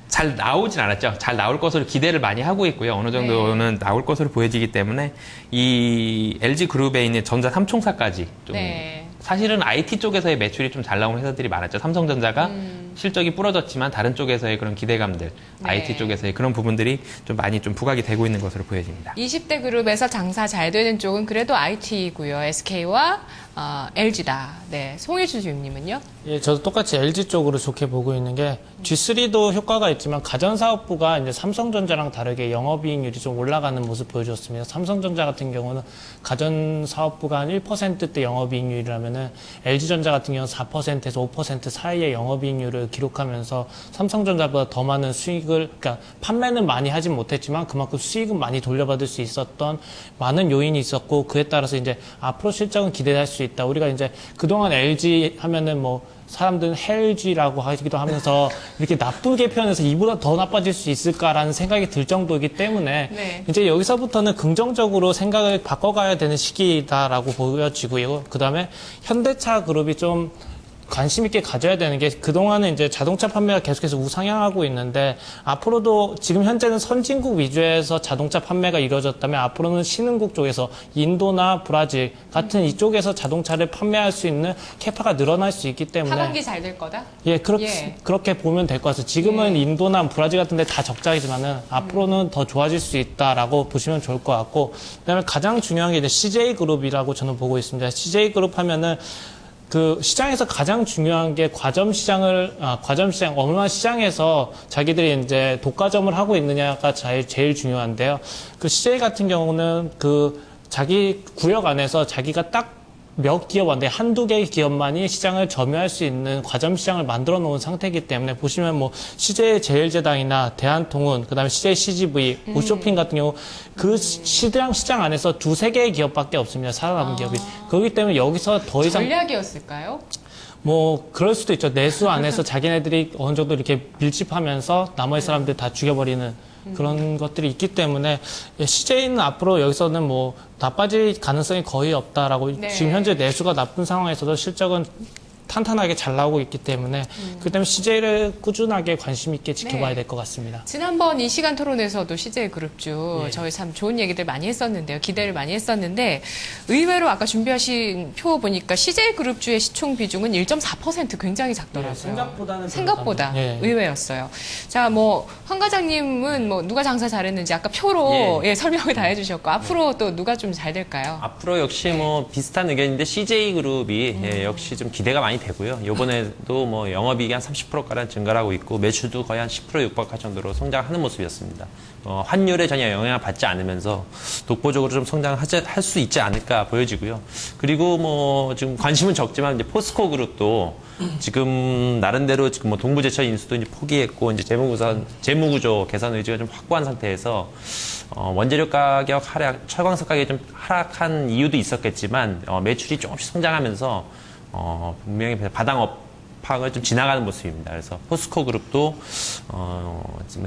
잘 나오진 않았죠. 잘 나올 것으로 기대를 많이 하고 있고요. 어느 정도는 나올 것으로 보여지기 때문에 이 LG그룹에 있는 전자 3총사까지 좀 사실은 IT 쪽에서의 매출이 좀 잘 나오는 회사들이 많았죠. 삼성전자가 실적이 부러졌지만 다른 쪽에서의 그런 기대감들, IT 쪽에서의 그런 부분들이 좀 많이 좀 부각이 되고 있는 것으로 보여집니다. 20대 그룹에서 장사 잘 되는 쪽은 그래도 IT이고요. SK와 LG다. 네, 송일주 주임님은요? 예, 저도 똑같이 LG 쪽으로 좋게 보고 있는 게 G3도 효과가 있지만 가전사업부가 이제 삼성전자랑 다르게 영업이익률이 좀 올라가는 모습 보여줬습니다. 삼성전자 같은 경우는 가전사업부가 한 1%대 영업이익률이라면은 LG전자 같은 경우는 4%에서 5% 사이의 영업이익률을 기록하면서 삼성전자보다 더 많은 수익을, 그러니까 판매는 많이 하진 못했지만 그만큼 수익은 많이 돌려받을 수 있었던 많은 요인이 있었고 그에 따라서 이제 앞으로 실적은 기대할 수 있다. 우리가 이제 그동안 LG 하면은 뭐 사람들은 헬지라고 하기도 하면서 이렇게 나쁘게 표현해서 이보다 더 나빠질 수 있을까라는 생각이 들 정도이기 때문에 이제 여기서부터는 긍정적으로 생각을 바꿔가야 되는 시기다라고 보여지고요. 그 다음에 현대차 그룹이 좀 관심 있게 가져야 되는 게 그동안은 이제 자동차 판매가 계속해서 우상향하고 있는데 앞으로도 지금 현재는 선진국 위주에서 자동차 판매가 이루어졌다면 앞으로는 신흥국 쪽에서 인도나 브라질 같은 이쪽에서 자동차를 판매할 수 있는 캐파가 늘어날 수 있기 때문에 하반기 잘 될 거다? 예, 그렇게 보면 될 것 같아요. 지금은 인도나 브라질 같은 데 다 적자이지만은 앞으로는 더 좋아질 수 있다라고 보시면 좋을 것 같고 그다음에 가장 중요한 게 이제 CJ그룹이라고 저는 보고 있습니다. CJ그룹 하면은 그 시장에서 가장 중요한 게 과점 시장, 얼마 시장에서 자기들이 이제 독과점을 하고 있느냐가 제일 중요한데요. 그 CJ 같은 경우는 그 자기 구역 안에서 자기가 딱 몇 기업인데 한두 개의 기업만이 시장을 점유할 수 있는 과점 시장을 만들어 놓은 상태이기 때문에 보시면 뭐 CJ 제일제당이나 대한통운, 그다음에 CJ CGV, 오쇼핑 같은 경우 그 시장 안에서 두세 개의 기업밖에 없습니다. 살아남은 기업이. 그렇기 때문에 여기서 더 이상 전략이었을까요? 뭐 그럴 수도 있죠. 내수 안에서 자기네들이 어느 정도 이렇게 밀집하면서 나머지 사람들 다 죽여버리는 그런 것들이 있기 때문에 CJ는 앞으로 여기서는 뭐 나빠질 가능성이 거의 없다라고 네. 지금 현재 내수가 나쁜 상황에서도 실적은 탄탄하게 잘 나오고 있기 때문에 그 때문에 CJ를 꾸준하게 관심 있게 지켜봐야 네. 될 것 같습니다. 지난번 이 시간 토론에서도 CJ그룹주 예. 저희 참 좋은 얘기들 많이 했었는데요. 기대를 많이 했었는데 의외로 아까 준비하신 표 보니까 CJ그룹주의 시총 비중은 1.4% 굉장히 작더라고요. 생각보다 예. 의외였어요. 자, 뭐 황 과장님은 뭐 누가 장사 잘했는지 아까 표로 예, 설명을 다 해주셨고 앞으로 또 누가 좀 잘 될까요? 앞으로 역시 뭐 비슷한 의견인데 CJ그룹이 역시 좀 기대가 많이 되고요. 이번에도 뭐 영업이익이 한 30%가량 증가를 하고 있고 매출도 거의 한 10% 육박할 정도로 성장하는 모습이었습니다. 환율에 전혀 영향을 받지 않으면서 독보적으로 좀 성장할 수 있지 않을까 보여지고요. 그리고 뭐 지금 관심은 적지만 이제 포스코 그룹도 지금 나름대로 지금 뭐 동부제철 인수도 이제 포기했고 이제 재무구조 개선 의지가 좀 확고한 상태에서 원재료 가격 하락, 철광석 가격이 좀 하락한 이유도 있었겠지만 매출이 조금씩 성장하면서 분명히 바닥업황을 좀 지나가는 모습입니다. 그래서 포스코 그룹도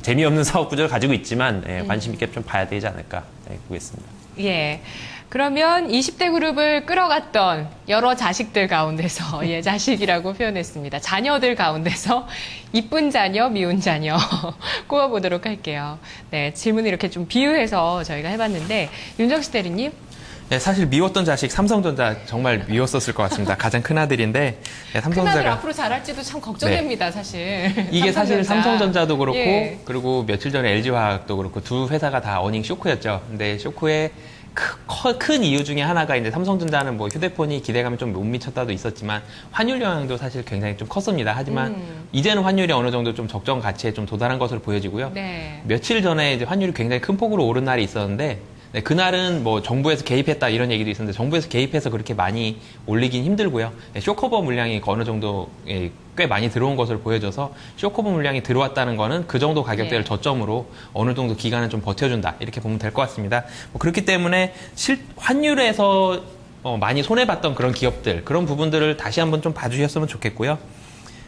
재미없는 사업 구조를 가지고 있지만 관심 있게 좀 봐야 되지 않을까 보겠습니다. 예. 그러면 20대 그룹을 끌어갔던 여러 자식들 가운데서, 예, 자식이라고 표현했습니다. 자녀들 가운데서 이쁜 자녀, 미운 자녀 꼽아보도록 할게요. 네, 질문을 이렇게 좀 비유해서 저희가 해봤는데, 윤정수 대리님. 네, 사실 미웠던 자식 삼성전자 정말 미웠었을 것 같습니다. 가장 큰 아들인데 네, 큰아들 삼성전자가 앞으로 잘할지도 참 걱정됩니다, 사실. 이게 사실 삼성전자도 그렇고 예. 그리고 며칠 전에 LG화학도 그렇고 두 회사가 다 어닝 쇼크였죠. 근데 쇼크의 큰 이유 중에 하나가 이제 삼성전자는 뭐 휴대폰이 기대감이 좀 못 미쳤다도 있었지만 환율 영향도 사실 굉장히 좀 컸습니다. 하지만 이제는 환율이 어느 정도 좀 적정 가치에 좀 도달한 것으로 보여지고요. 네. 며칠 전에 이제 환율이 굉장히 큰 폭으로 오른 날이 있었는데 네, 그날은 뭐 정부에서 개입했다 이런 얘기도 있었는데 정부에서 개입해서 그렇게 많이 올리긴 힘들고요. 네, 쇼커버 물량이 어느 정도 꽤 많이 들어온 것으로 보여져서 쇼커버 물량이 들어왔다는 거는 그 정도 가격대를 예. 저점으로 어느 정도 기간은 좀 버텨준다 이렇게 보면 될 것 같습니다. 뭐 그렇기 때문에 환율에서 많이 손해봤던 그런 기업들 그런 부분들을 다시 한번 좀 봐주셨으면 좋겠고요.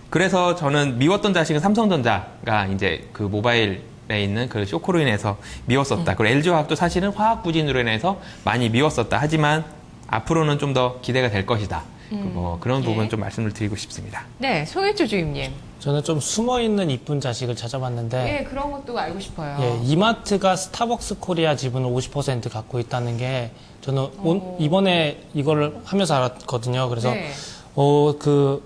그래서 저는 미웠던 자식은 삼성전자가 이제 그 모바일 에 있는 그 쇼크로 인해서 미웠었다. 그리고 LG화학도 사실은 화학 부진으로 인해서 많이 미웠었다. 하지만 앞으로는 좀 더 기대가 될 것이다. 그런 예. 부분 좀 말씀을 드리고 싶습니다. 네, 송혜주 주임님. 저는 좀 숨어있는 이쁜 자식을 찾아봤는데 예, 그런 것도 알고 싶어요. 예, 이마트가 스타벅스 코리아 지분을 50% 갖고 있다는 게 저는 이번에 이걸 하면서 알았거든요. 그래서 네. 그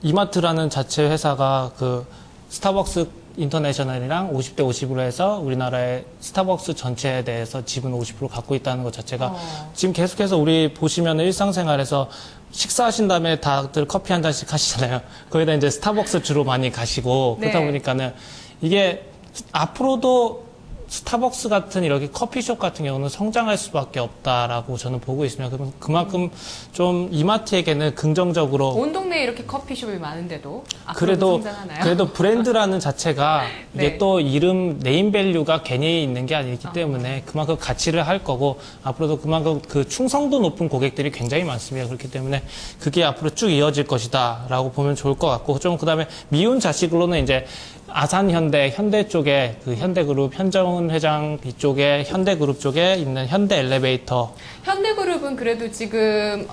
이마트라는 자체 회사가 그 스타벅스 인터내셔널이랑 50대 50으로 해서 우리나라의 스타벅스 전체에 대해서 지분 50% 갖고 있다는 것 자체가 지금 계속해서 우리 보시면 일상생활에서 식사하신 다음에 다들 커피 한 잔씩 하시잖아요. 거기다 이제 스타벅스 주로 많이 가시고 네. 그러다 보니까는 이게 앞으로도 스타벅스 같은 이렇게 커피숍 같은 경우는 성장할 수밖에 없다라고 저는 보고 있습니다. 그럼 그만큼 좀 이마트에게는 긍정적으로 온 동네에 이렇게 커피숍이 많은데도 앞으로도 성장하나요? 그래도 브랜드라는 자체가 네. 이게 또 이름 네임밸류가 괜히 있는 게 아니기 때문에 그만큼 가치를 할 거고 앞으로도 그만큼 그 충성도 높은 고객들이 굉장히 많습니다. 그렇기 때문에 그게 앞으로 쭉 이어질 것이다라고 보면 좋을 것 같고 좀 그다음에 미운 자식으로는 이제 아산현대, 현대 쪽에 그 현대그룹, 현정 장려훈 회장 이쪽에 현대그룹 쪽에 있는 현대엘리베이터. 현대그룹은 그래도 지금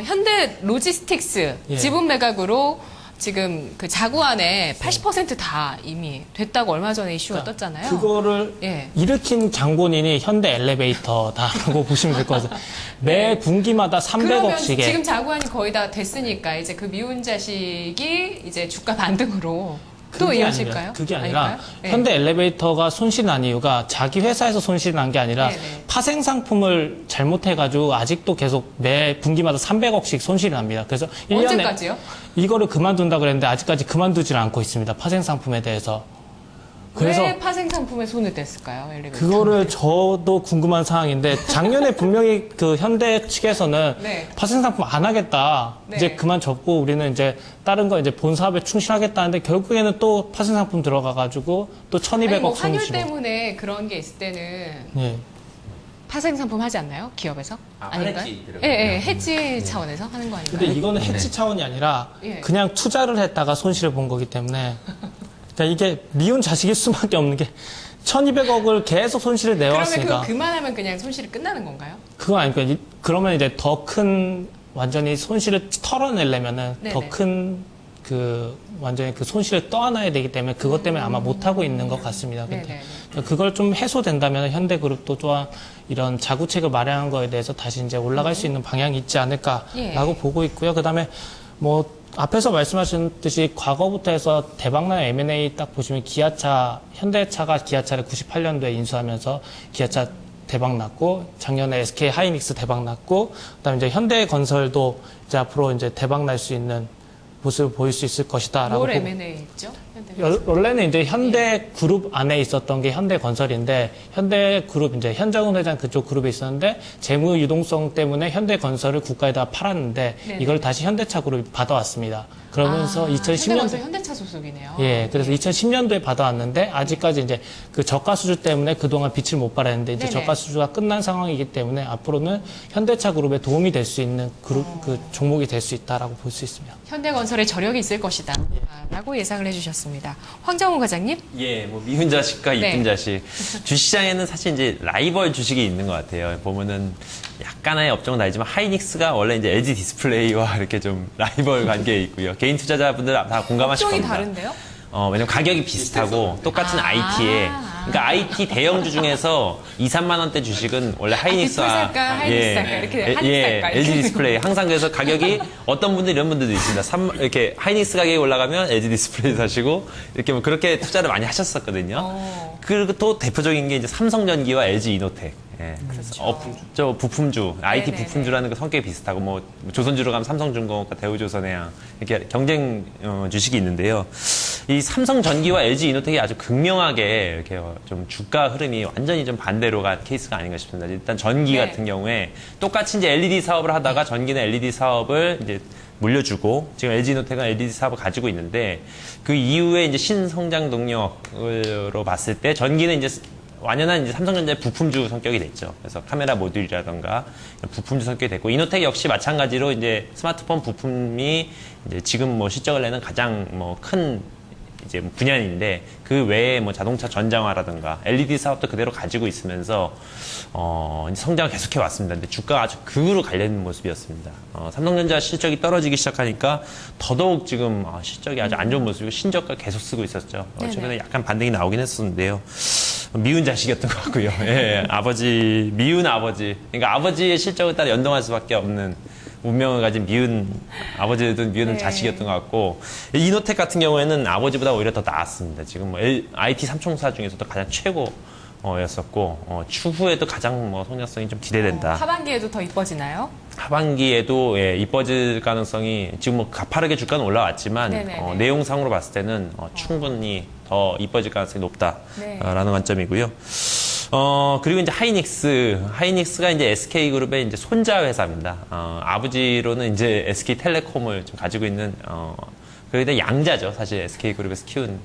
현대 로지스틱스 예. 지분 매각으로 지금 그 자구안에 80%다 이미 됐다고 얼마 전에 이슈가 떴잖아요. 그거를 예. 일으킨 장본인이 현대엘리베이터다라고 보시면 될 것 같아요. 매 분기마다 그러면 300억씩에. 지금 자구안이 거의 다 됐으니까 이제 그 미운 자식이 이제 주가 반등으로 또 이어질까요? 그게 아니라 아닐까요? 예. 현대엘리베이터가 손실 난 이유가 자기 회사에서 손실 난 게 아니라 네네. 파생 상품을 잘못해가지고 아직도 계속 매 분기마다 300억씩 손실이 납니다. 그래서 1년에 언제까지요? 이거를 그만둔다 그랬는데 아직까지 그만두질 않고 있습니다. 파생 상품에 대해서. 그래서 왜 파생 상품에 손을 댔을까요? 엘리베이터? 그거를 저도 궁금한 사항인데 작년에 분명히 그 현대 측에서는 네. 파생 상품 안 하겠다. 네. 이제 그만 접고 우리는 이제 다른 거 이제 본 사업에 충실하겠다는데 결국에는 또 파생 상품 들어가가지고 또 1,200억 아니, 뭐 환율 손실로. 때문에 그런 게 있을 때는 예. 파생 상품 하지 않나요? 기업에서? 아닌가요? 해지 예, 들어가요. 예, 해지 차원에서 하는 거 아닌가요? 근데 이거는 해치 차원이 아니라 예. 그냥 투자를 했다가 손실을 본 거기 때문에 그러니까 이게 미운 자식일 수밖에 없는 게 1,200억을 계속 손실을 그러면 내왔으니까 그거 그만하면 그냥 손실이 끝나는 건가요? 그거 아니까 그러면 이제 더 큰 완전히 손실을 털어내려면은 네네. 더 큰 그 완전히 그 손실을 떠안아야 되기 때문에 그것 때문에 아마 못 하고 있는 것 같습니다. 근데 네네네. 그걸 좀 해소된다면 현대그룹도 또한 이런 자구책을 마련한 거에 대해서 다시 이제 올라갈 수 있는 방향이 있지 않을까라고 예. 보고 있고요. 그다음에 뭐 앞에서 말씀하셨듯이 과거부터 해서 대박난 M&A 딱 보시면 기아차, 현대차가 기아차를 98년도에 인수하면서 기아차 대박 났고 작년에 SK 하이닉스 대박 났고 그다음에 이제 현대건설도 이제 앞으로 이제 대박 날 수 있는 모습을 보일 수 있을 것이다라고 뭘 보고 M&A 했죠? 현대건설? 원래는 이제 현대그룹 안에 있었던 게 현대건설인데 현대그룹 이제 현정훈 회장 그쪽 그룹에 있었는데 재무 유동성 때문에 현대건설을 국가에다 팔았는데 네네. 이걸 다시 현대차 그룹이 받아왔습니다. 그러면서 2010년 현대건설 현대차 소속이네요. 예, 그래서 2010년도에 받아왔는데 아직까지 이제 그 저가 수주 때문에 그동안 빛을 못 발했는데 이제 네네. 저가 수주가 끝난 상황이기 때문에 앞으로는 현대차 그룹에 도움이 될 수 있는 그룹 그 종목이 될 수 있다라고 볼 수 있습니다. 현대건설의 저력이 있을 것이다. 라고 예상을 해주셨습니다. 황정우 과장님? 예, 뭐 미운 자식과 네. 이쁜 자식. 주시장에는 사실 이제 라이벌 주식이 있는 것 같아요. 보면은 약간의 업종은 다르지만 하이닉스가 원래 이제 LG 디스플레이와 이렇게 좀 라이벌 관계에 있고요. 개인 투자자분들 다 공감하실 업종이 겁니다. 다른데요? 왜냐면 가격이 비슷하고 똑같은 IT에 그러니까 IT 대형주 중에서 2, 3만 원대 주식은 원래 하이닉스와 디플 살까, 하이닉스 살까, 이렇게 하이닉스 살까, LG 이렇게. 디스플레이 항상 그래서 가격이 어떤 분들 이런 분들도 있습니다. 이렇게 하이닉스 가격이 올라가면 LG 디스플레이 사시고 이렇게 뭐 그렇게 투자를 많이 하셨었거든요. 그리고 또 대표적인 게 이제 삼성전기와 LG 이노텍. 예. 저 부품주, IT 네네네. 부품주라는 그 성격이 비슷하고 뭐 조선주로 가면 삼성중공업과 대우조선해양 이렇게 경쟁 주식이 있는데요. 이 삼성전기와 LG 이노텍이 아주 극명하게 이렇게 좀 주가 흐름이 완전히 좀 반대로 간 케이스가 아닌가 싶습니다. 일단 전기 네. 같은 경우에 똑같이 이제 LED 사업을 하다가 전기는 LED 사업을 이제 물려주고 지금 LG이노텍은 LED 사업을 가지고 있는데 그 이후에 이제 신성장 동력으로 봤을 때 전기는 이제 완연한 이제 삼성전자의 부품주 성격이 됐죠. 그래서 카메라 모듈이라던가 부품주 성격이 됐고 이노텍 역시 마찬가지로 이제 스마트폰 부품이 이제 지금 뭐 실적을 내는 가장 뭐 큰 이제 분야인데 그 외에 뭐 자동차 전장화라든가 LED 사업도 그대로 가지고 있으면서 이제 성장을 계속해 왔습니다. 근데 주가가 아주 극으로 갈리는 모습이었습니다. 삼성전자 실적이 떨어지기 시작하니까 더더욱 지금 실적이 아주 안 좋은 모습이고 신저가 계속 쓰고 있었죠. 네네. 최근에 약간 반등이 나오긴 했었는데요. 미운 자식이었던 것 같고요. 예, 미운 아버지. 그러니까 아버지의 실적을 따라 연동할 수밖에 없는 운명을 가진 미운 아버지도 미운 네. 자식이었던 것 같고 이노텍 같은 경우에는 아버지보다 오히려 더 나았습니다. 지금 뭐 IT 삼총사 중에서도 가장 최고였었고 추후에도 가장 뭐 성장성이 좀 기대된다. 하반기에도 더 이뻐지나요? 하반기에도 예, 이뻐질 가능성이 지금 뭐 가파르게 주가는 올라왔지만 네네네. 내용상으로 봤을 때는 충분히 더 이뻐질 가능성이 높다라는 네. 관점이고요. 그리고 이제 하이닉스가 이제 SK그룹의 이제 손자 회사입니다. 아버지로는 이제 SK텔레콤을 좀 가지고 있는, 그런데 양자죠. 사실 SK그룹에서 키운,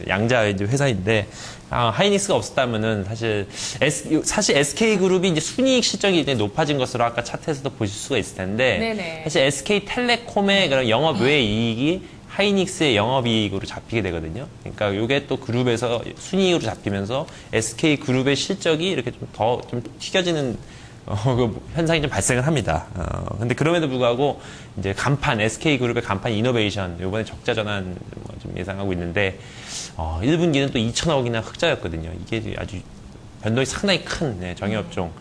양자 이제 회사인데, 하이닉스가 없었다면은 사실 SK그룹이 이제 순이익 실적이 이제 높아진 것으로 아까 차트에서도 보실 수가 있을 텐데, 네네. 사실 SK텔레콤의 그런 영업 외 이익이 하이닉스의 영업이익으로 잡히게 되거든요. 그러니까 이게 또 그룹에서 순이익으로 잡히면서 SK 그룹의 실적이 이렇게 좀 더 좀 튀겨지는 그 현상이 좀 발생을 합니다. 근데 그럼에도 불구하고 이제 간판 SK 그룹의 간판 이노베이션 이번에 적자 전환 좀 예상하고 있는데 1분기는 또 2천억이나 흑자였거든요. 이게 아주 변동이 상당히 큰 정유업종.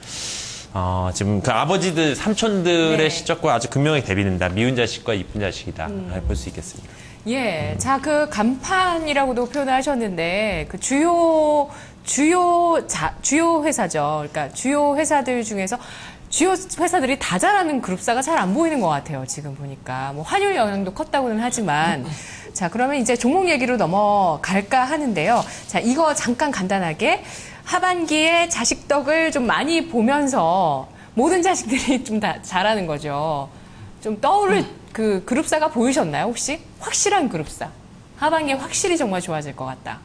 지금 그 아버지들, 삼촌들의 네. 실적과 아주 극명하게 대비된다. 미운 자식과 이쁜 자식이다. 볼 수 있겠습니다. 예. 자, 그 간판이라고도 표현을 하셨는데, 그 주요 회사죠. 그러니까 주요 회사들 중에서 주요 회사들이 다 잘하는 그룹사가 잘 안 보이는 것 같아요. 지금 보니까. 뭐 환율 영향도 컸다고는 하지만. 자, 그러면 이제 종목 얘기로 넘어갈까 하는데요. 자, 이거 잠깐 간단하게. 하반기에 자식덕을 좀 많이 보면서 모든 자식들이 좀 다 잘하는 거죠. 좀 떠오를 그 그룹사가 보이셨나요, 혹시? 확실한 그룹사. 하반기에 확실히 정말 좋아질 것 같다.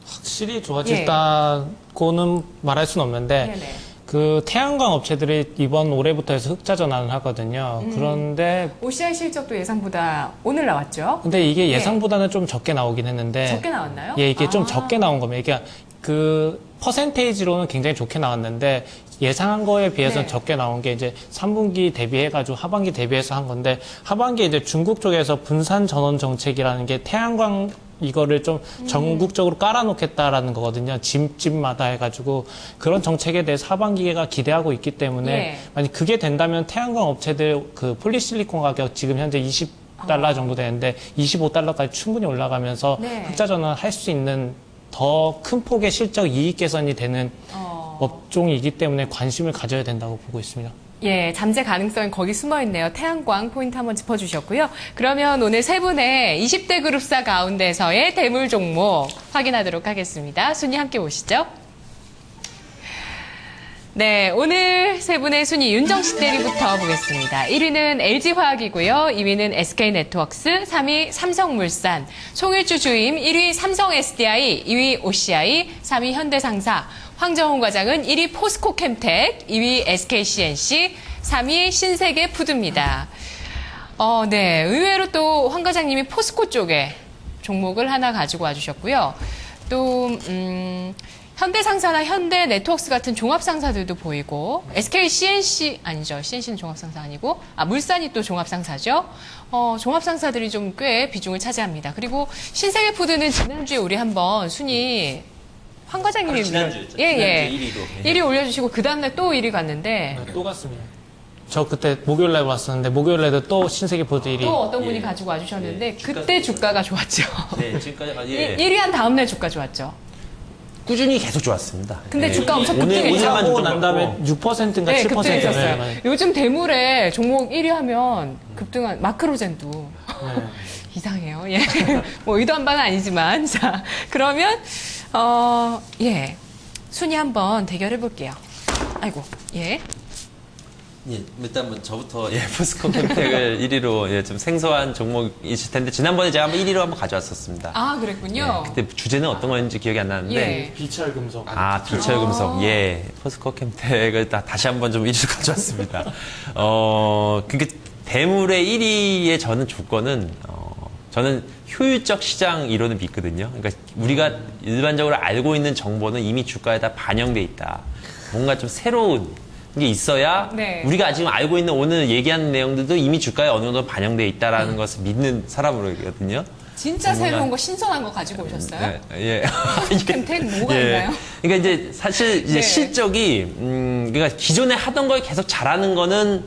확실히 좋아졌다고는 말할 수는 없는데 네네. 그 태양광 업체들이 이번 올해부터 해서 흑자 전환을 하거든요. 그런데 OCI 실적도 예상보다 오늘 나왔죠? 근데 이게 예상보다는 좀 적게 나오긴 했는데 적게 나왔나요? 예, 이게 좀 아. 적게 나온 겁니다. 그러니까 그 퍼센테이지로는 굉장히 좋게 나왔는데 예상한 거에 비해서는 네. 적게 나온 게 이제 3분기 대비해가지고 하반기 대비해서 한 건데 하반기에 이제 중국 쪽에서 분산 전원 정책이라는 게 태양광 이거를 좀 전국적으로 깔아놓겠다라는 거거든요. 집마다 해가지고 그런 정책에 대해서 하반기가 기대하고 있기 때문에 예. 만약 그게 된다면 태양광 업체들 그 폴리실리콘 가격 지금 현재 20달러 정도 되는데 25달러까지 충분히 올라가면서 네. 흑자 전환할 수 있는 더 큰 폭의 실적 이익 개선이 되는 업종이기 때문에 관심을 가져야 된다고 보고 있습니다. 예, 잠재 가능성이 거기 숨어 있네요. 태양광 포인트 한번 짚어주셨고요. 그러면 오늘 세 분의 20대 그룹사 가운데서의 대물 종목 확인하도록 하겠습니다. 순위 함께 보시죠. 네, 오늘 세 분의 순위 윤정식 대리부터 보겠습니다. 1위는 LG화학이고요. 2위는 SK네트워크스, 3위 삼성물산, 송일주 주임 1위 삼성SDI, 2위 OCI, 3위 현대상사, 황정훈 과장은 1위 포스코캠텍, 2위 SKCNC, 3위 신세계푸드입니다. 네, 의외로 또 황 과장님이 포스코 쪽에 종목을 하나 가지고 와주셨고요. 또 현대상사나 현대네트워크스 같은 종합상사들도 보이고 SKCNC 아니죠. CNC는 종합상사 아니고 물산이 또 종합상사죠. 종합상사들이 좀 꽤 비중을 차지합니다. 그리고 신세계푸드는 지난주에 우리 한번 순위 황 과장님이 지난주였죠. 예. 지난주 1위로. 1위 올려주시고 그 다음날 또 1위 갔는데 또 갔습니다. 저 그때 목요일날 왔었는데 목요일날도 또 신세계푸드 1위. 또 어떤 분이 가지고 와주셨는데 그때 주가가 좋았죠. 네, 지금까지 1위 한 다음날 주가 좋았죠. 꾸준히 계속 좋았습니다. 근데 주가 엄청 오늘 급등했죠. 오늘만 하고 좀 난 다음에 좋았고. 6%인가 네, 7%. 급등했었어요. 요즘 대물에 종목 1위 하면 급등한 마크로젠도 이상해요. 예. 뭐 의도한 바는 아니지만 자 그러면 예 순위 한번 대결해 볼게요. 아이고 예. 예, 일단 뭐 저부터 포스코캠텍을 1위로 좀 생소한 종목이실 텐데 지난번에 제가 한번 1위로 한번 가져왔었습니다. 아 그랬군요. 그때 주제는 어떤 거였는지 기억이 안 나는데 예. 비철금속. 비철금속. 포스코캠텍을 다시 한번 좀 1위로 가져왔습니다. 그러니까 대물의 1위의 저는 조건은 저는 효율적 시장 이론을 믿거든요. 그러니까 우리가 일반적으로 알고 있는 정보는 이미 주가에 다 반영돼 있다. 뭔가 좀 새로운 게 있어야 네. 우리가 지금 알고 있는 오늘 얘기하는 내용들도 이미 주가에 어느 정도 반영돼 있다라는 것을 믿는 사람으로거든요. 진짜 새로운 거 신선한 거 가지고 오셨어요? 예. 캠텍 뭐가 있나요? 그러니까 이제 사실 이제 네. 실적이 그러니까 기존에 하던 걸 계속 잘하는 거는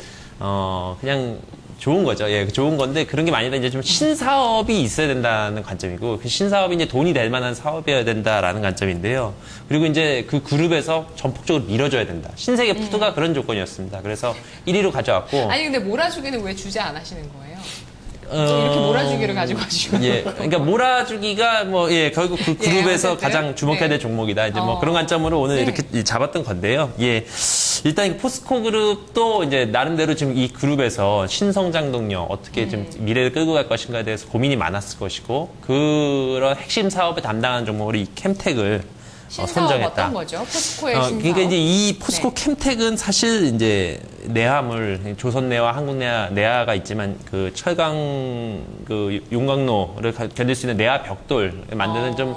그냥 좋은 거죠. 예, 좋은 건데 그런 게 아니라 이제 좀 신사업이 있어야 된다는 관점이고 그 신사업이 이제 돈이 될 만한 사업이어야 된다라는 관점인데요. 그리고 이제 그 그룹에서 전폭적으로 밀어줘야 된다. 신세계 푸드가 그런 조건이었습니다. 그래서 1위로 가져왔고. 아니 근데 몰아주기는 왜 주제 안 하시는 거예요? 이렇게 몰아주기를 가지고 가시고. 예, 그러니까 몰아주기가 결국 그 그룹에서 어쨌든. 가장 주목해야 될 종목이다. 이제 뭐 그런 관점으로 오늘 네. 이렇게 잡았던 건데요. 예, 일단 이 포스코 그룹도 이제 나름대로 지금 이 그룹에서 신성장 동력 어떻게 좀 미래를 끌고 갈 것인가에 대해서 고민이 많았을 것이고 그런 핵심 사업을 담당하는 종목으로 이 캠텍을 신사업 선정했다. 어떤 거죠? 포스코의 신사업. 그러니까 이제 이 포스코 네. 캠텍은 사실 이제 내화물, 조선내화, 한국내화, 내화가 있지만 그 철강 그 용광로를 견딜 수 있는 내화 벽돌 만드는 좀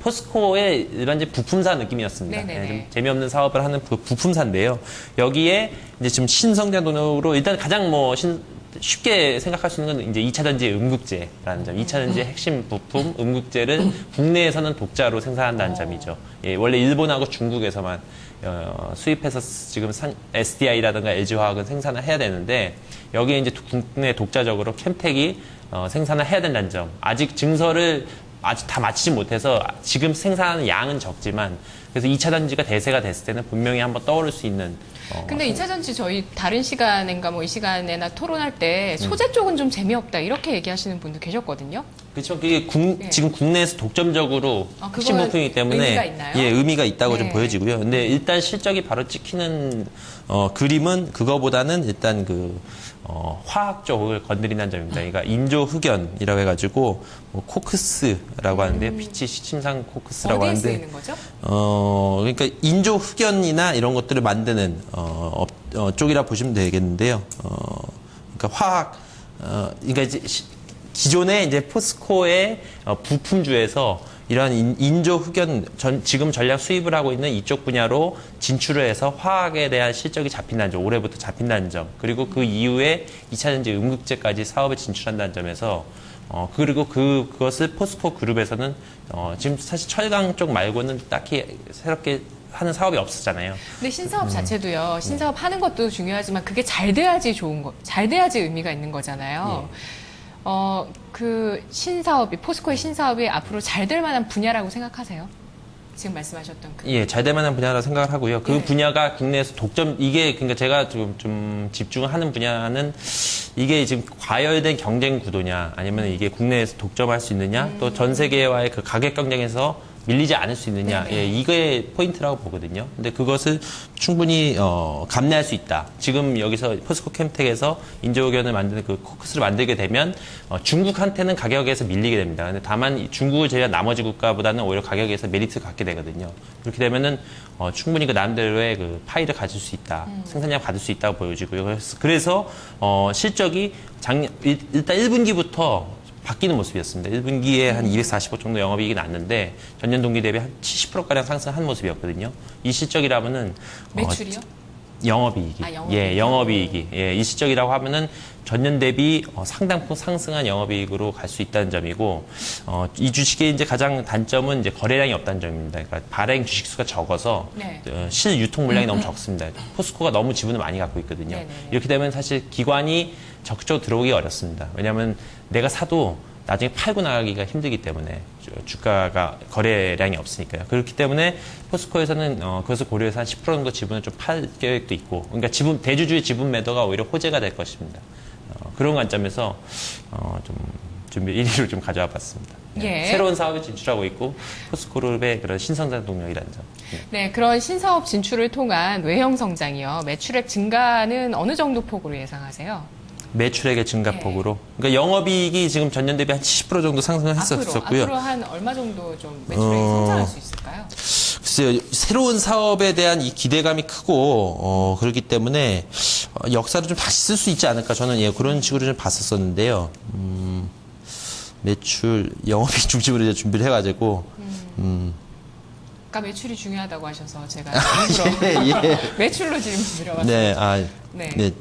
포스코의 이런 이제 부품사 느낌이었습니다. 네네네. 좀 재미없는 사업을 하는 부품사인데요. 여기에 이제 좀 신성장도로 일단 가장 쉽게 생각할 수 있는 건 이제 2차 전지 음극재라는 점. 2차 전지의 핵심 부품 음극재를 국내에서는 독자로 생산한다는 점이죠. 예, 원래 일본하고 중국에서만 수입해서 지금 SDI라든가 LG화학은 생산을 해야 되는데 여기에 이제 국내 독자적으로 캠텍이 생산을 해야 된다는 점. 아직 증설을 아직 다 마치지 못해서 지금 생산하는 양은 적지만 그래서 2차 전지가 대세가 됐을 때는 분명히 한번 떠오를 수 있는 근데 2차 전지 저희 다른 시간인가 이 시간에나 토론할 때 소재 쪽은 좀 재미없다 이렇게 얘기하시는 분도 계셨거든요. 그렇죠. 그게 네. 지금 국내에서 독점적으로 핵심 그건 부품이기 때문에 의미가 있나요? 예, 의미가 있다고 좀 네. 보여지고요. 근데 일단 실적이 바로 찍히는 그림은 그거보다는 일단 화학 쪽을 건드린다는 점입니다. 그러니까 인조 흑연이라고 해가지고 코크스라고 하는데요. 빛이 침상 코크스라고 어디에 하는데 쓰이는 거죠? 그러니까 인조 흑연이나 이런 것들을 만드는 쪽이라 보시면 되겠는데요. 그러니까 화학 그러니까 이제 기존의 이제 포스코의 부품주에서 이러한 인조 흑연 지금 전략 수입을 하고 있는 이쪽 분야로 진출을 해서 화학에 대한 실적이 잡힌다는 점, 올해부터 잡힌다는 점, 그리고 그 이후에 2차 전지 음극재까지 사업에 진출한다는 점에서 그리고 그것을 포스코 그룹에서는 지금 사실 철강 쪽 말고는 딱히 새롭게 하는 사업이 없었잖아요. 근데 신사업 자체도요. 신사업 하는 것도 중요하지만 그게 잘 돼야지 잘 돼야지 의미가 있는 거잖아요. 그 신사업이 포스코의 신사업이 앞으로 잘 될 만한 분야라고 생각하세요? 지금 말씀하셨던 예, 잘 될 만한 분야라고 생각을 하고요. 그 네. 분야가 국내에서 이게 그러니까 제가 좀 집중하는 분야는 이게 지금 과열된 경쟁 구도냐, 아니면 이게 국내에서 독점할 수 있느냐, 또 전 세계와의 그 가격 경쟁에서 밀리지 않을 수 있느냐, 네네. 예, 이게 포인트라고 보거든요. 근데 그것을 충분히 감내할 수 있다. 지금 여기서 포스코 캠텍에서 인조견을 만드는 그 코크스를 만들게 되면 중국한테는 가격에서 밀리게 됩니다. 근데 다만 중국을 제외한 나머지 국가보다는 오히려 가격에서 메리트를 갖게 되거든요. 그렇게 되면은 충분히 그 나름대로의 그 파이를 가질 수 있다. 생산량 받을 수 있다고 보여지고요. 그래서 실적이 일단 1분기부터 바뀌는 모습이었습니다. 1분기에 한 240억 정도 영업이익이 났는데 전년 동기 대비 한 70%가량 상승한 모습이었거든요. 이 실적이라면은 매출이요? 영업이익이. 영업이익. 예, 영업이익이. 예, 이 실적이라고 하면은 전년 대비 상당폭 상승한 영업이익으로 갈 수 있다는 점이고, 이 주식의 이제 가장 단점은 이제 거래량이 없다는 점입니다. 그러니까 발행 주식 수가 적어서 네. 실 유통 물량이 너무 적습니다. 포스코가 너무 지분을 많이 갖고 있거든요. 네네네. 이렇게 되면 사실 기관이 적극적으로 들어오기 어렵습니다. 왜냐하면 내가 사도 나중에 팔고 나가기가 힘들기 때문에 주가가 거래량이 없으니까요. 그렇기 때문에 포스코에서는 그것을 고려해서 한 10% 정도 지분을 좀 팔 계획도 있고, 그러니까 대주주의 지분 매도가 오히려 호재가 될 것입니다. 그런 관점에서 좀 준비 1위로 좀 가져와 봤습니다. 예. 새로운 사업에 진출하고 있고 포스코그룹의 그런 신성장 동력이라는 점. 네, 그런 신사업 진출을 통한 외형 성장이요. 매출액 증가는 어느 정도 폭으로 예상하세요? 매출액의 증가폭으로. 그러니까 영업이익이 지금 전년 대비 한 70% 정도 상승을 했었고요. 앞으로 한 얼마 정도 좀 매출액이 성장할 수 있을까요? 글쎄요, 새로운 사업에 대한 이 기대감이 크고, 그렇기 때문에, 역사를 좀 다시 쓸 수 있지 않을까. 저는 예, 그런 식으로 좀 봤었었는데요. 매출, 영업이익 중심으로 이제 준비를 해가지고, 아까 매출이 중요하다고 하셔서 제가 예. 매출로 질문 드려봤습니다. 네, 네. 네.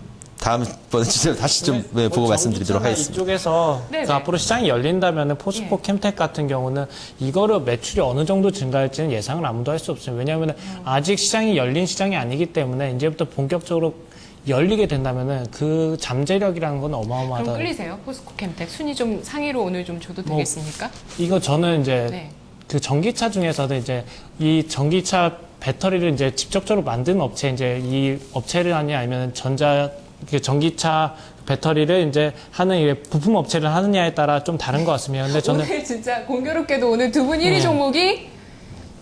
다음번에 진짜 다시 좀 보고 말씀드리도록 하겠습니다. 이쪽에서 네네. 그 앞으로 시장이 열린다면 포스코 예. 캠텍 같은 경우는 이거를 매출이 어느 정도 증가할지는 예상을 아무도 할 수 없어요. 왜냐하면 아직 시장이 열린 시장이 아니기 때문에 이제부터 본격적으로 열리게 된다면은 그 잠재력이라는 건 어마어마하다. 그럼 끌리세요? 포스코 캠텍 순위 좀 상위로 오늘 좀 줘도 되겠습니까? 이거 저는 이제 네. 그 전기차 중에서도 이제 이 전기차 배터리를 이제 직접적으로 만드는 업체 이제 이 업체를 하냐 아니면 그 전기차 배터리를 이제 하는 이 부품 업체를 하느냐에 따라 좀 다른 것 같습니다. 근데 저는 오늘 진짜 공교롭게도 오늘 두 분 1위 종목이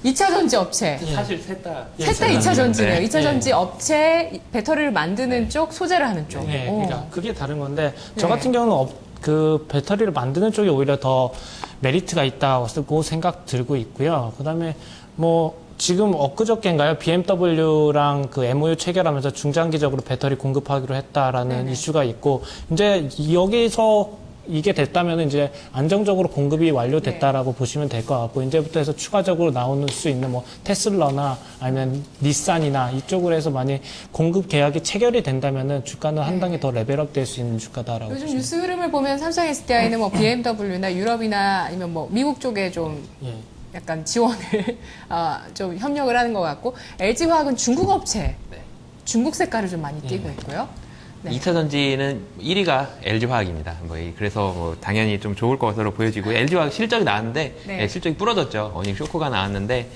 2차 전지 업체. 사실 셋 다. 셋 다 2차 전지네요. 네. 2차 전지 업체 배터리를 만드는 쪽, 소재를 하는 쪽. 네, 오. 그러니까 그게 다른 건데 저 같은 경우는 그 배터리를 만드는 쪽에 오히려 더 메리트가 있다고 생각 들고 있고요. 그다음에 뭐 지금 엊그저께인가요? BMW랑 그 MOU 체결하면서 중장기적으로 배터리 공급하기로 했다라는 네네. 이슈가 있고, 이제 여기서 이게 됐다면 이제 안정적으로 공급이 완료됐다라고 보시면 될 것 같고, 이제부터 해서 추가적으로 나올 수 있는 뭐 테슬라나 아니면 닛산이나 이쪽으로 해서 많이 공급 계약이 체결이 된다면은 주가는 한 단계 더 레벨업 될 수 있는 주가다라고. 요즘 보시면 뉴스 흐름을 보면 삼성 SDI는 뭐 BMW나 유럽이나 아니면 뭐 미국 쪽에 좀 예. 약간 지원을 좀 협력을 하는 것 같고, LG화학은 중국 업체, 중국 색깔을 좀 많이 띄고 있고요. 네. 2차 전지는 1위가 LG화학입니다. 그래서 당연히 좀 좋을 것으로 보여지고요. LG화학 실적이 나왔는데 네. 실적이 부러졌죠. 어닝 쇼크가 나왔는데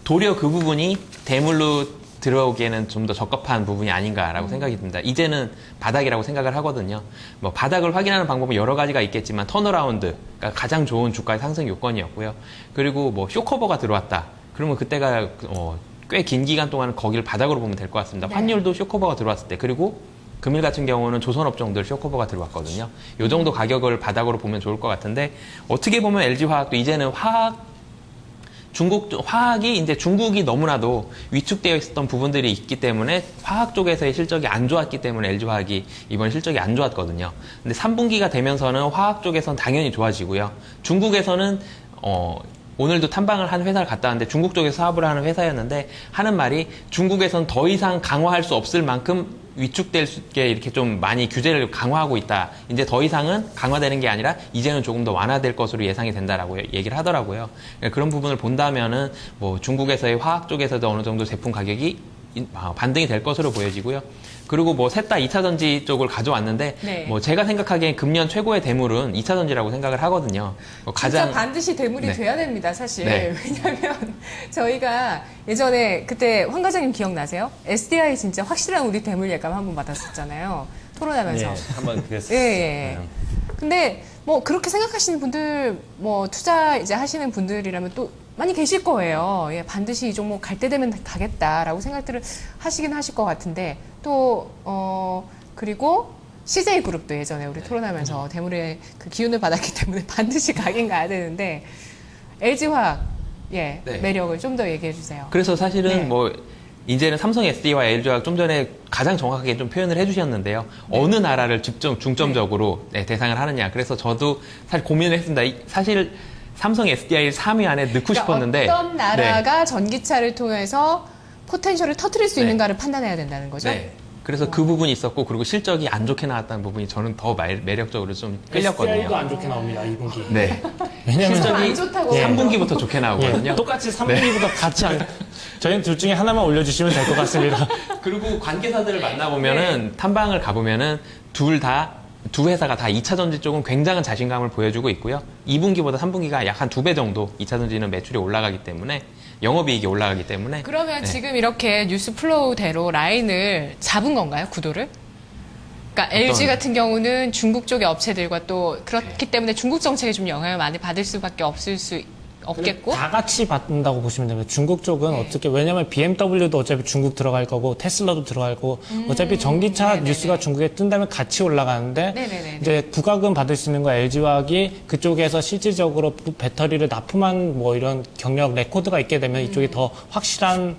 도리어 그 부분이 대물로 들어오기에는 좀 더 적합한 부분이 아닌가라고 생각이 듭니다. 이제는 바닥이라고 생각을 하거든요. 뭐 바닥을 확인하는 방법은 여러 가지가 있겠지만 턴어라운드가 가장 좋은 주가의 상승 요건이었고요. 그리고 뭐 쇼커버가 들어왔다. 그러면 그때가 꽤 긴 기간 동안 거기를 바닥으로 보면 될 것 같습니다. 네. 환율도 쇼커버가 들어왔을 때, 그리고 금일 같은 경우는 조선업종들 쇼커버가 들어왔거든요. 이 정도 가격을 바닥으로 보면 좋을 것 같은데, 어떻게 보면 LG화학도 이제는 화학이 이제 중국이 너무나도 위축되어 있었던 부분들이 있기 때문에 화학 쪽에서의 실적이 안 좋았기 때문에 LG화학이 이번 실적이 안 좋았거든요. 근데 3분기가 되면서는 화학 쪽에서는 당연히 좋아지고요. 중국에서는 오늘도 탐방을 한 회사를 갔다 왔는데 중국 쪽에서 사업을 하는 회사였는데 하는 말이, 중국에서는 더 이상 강화할 수 없을 만큼 위축될 수 있게 이렇게 좀 많이 규제를 강화하고 있다. 이제 더 이상은 강화되는 게 아니라 이제는 조금 더 완화될 것으로 예상이 된다라고 얘기를 하더라고요. 그런 부분을 본다면은 뭐 중국에서의 화학 쪽에서도 어느 정도 제품 가격이 반등이 될 것으로 보여지고요. 그리고 뭐 셋 다 2차 전지 쪽을 가져왔는데 네. 뭐 제가 생각하기엔 금년 최고의 대물은 2차 전지라고 생각을 하거든요. 진짜 반드시 대물이 네. 돼야 됩니다, 사실. 네. 왜냐하면 저희가 예전에 그때 황 과장님 기억나세요? SDI 진짜 확실한 우리 대물 예감 한번 받았었잖아요. 토론하면서. 예, 한번 그랬어요. 예, 예. 근데 뭐 그렇게 생각하시는 분들, 뭐 투자 이제 하시는 분들이라면 또 많이 계실 거예요. 예, 반드시 이 종목 갈 때 되면 가겠다라고 생각들을 하시긴 하실 것 같은데, 또 그리고 CJ그룹도 예전에 우리 토론하면서 대물의 그 기운을 받았기 때문에 반드시 가긴 가야 되는데, LG화학 네. 매력을 좀 더 얘기해 주세요. 그래서 사실은 네. 뭐 이제는 삼성 SDI와 LG화학 좀 전에 가장 정확하게 좀 표현을 해주셨는데요. 어느 나라를 중점적으로 대상을 하느냐. 그래서 저도 사실 고민을 했습니다. 사실 삼성 SDI를 3위 안에 넣고 싶었는데, 어떤 나라가 전기차를 통해서 포텐셜을 터뜨릴 수 있는가를 판단해야 된다는 거죠? 네. 그래서 그 부분이 있었고, 그리고 실적이 안 좋게 나왔다는 부분이 저는 더 매력적으로 좀 끌렸거든요. SDI도 안 좋게 나옵니다, 2분기. 네. 왜냐면 실적이 안 좋다고. 3분기부터 좋게 나오거든요. 예, 똑같이 3분기부터 같이 저희는 둘 중에 하나만 올려주시면 될 것 같습니다. 그리고 관계사들을 만나보면은, 탐방을 가보면은 두 회사가 다 2차 전지 쪽은 굉장한 자신감을 보여주고 있고요. 2분기보다 3분기가 약 한 2배 정도 2차 전지는 매출이 올라가기 때문에, 영업이익이 올라가기 때문에. 그러면 지금 이렇게 뉴스 플로우대로 라인을 잡은 건가요, 구도를? 그러니까 LG 같은 경우는 중국 쪽의 업체들과 또 그렇기 때문에 중국 정책에 좀 영향을 많이 받을 수밖에 없겠고. 다 같이 받는다고 보시면 됩니다. 중국 쪽은 어떻게, 왜냐면 BMW도 어차피 중국 들어갈 거고 테슬라도 들어갈 거고 어차피 전기차 네네네. 뉴스가 중국에 뜬다면 같이 올라가는데, 네네네. 이제 부가금 받을 수 있는 거 LG화학이 그쪽에서 실질적으로 배터리를 납품한 뭐 이런 경력 레코드가 있게 되면 이쪽이 더 확실한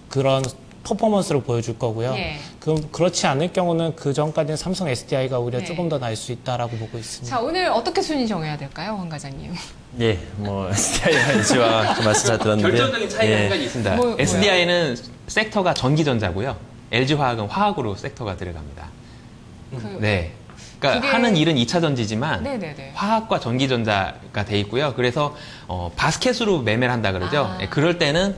그런 퍼포먼스를 보여줄 거고요. 예. 그럼 그렇지 않을 경우는 그 전까지는 삼성 SDI가 오히려 조금 더 나을 수 있다라고 보고 있습니다. 자, 오늘 어떻게 순위 정해야 될까요, 황 과장님? 예, 뭐 SDI와 LG와 말씀 잘 들었는데 결정적인 차이가 한 가지 있습니다. 뭐요? SDI는 섹터가 전기전자고요. LG화학은 화학으로 섹터가 들어갑니다. 네. 그러니까 그게- 하는 일은 2차 전지지만 네네네. 화학과 전기전자가 돼 있고요. 그래서 바스켓으로 매매를 한다 그러죠. 아. 예, 그럴 때는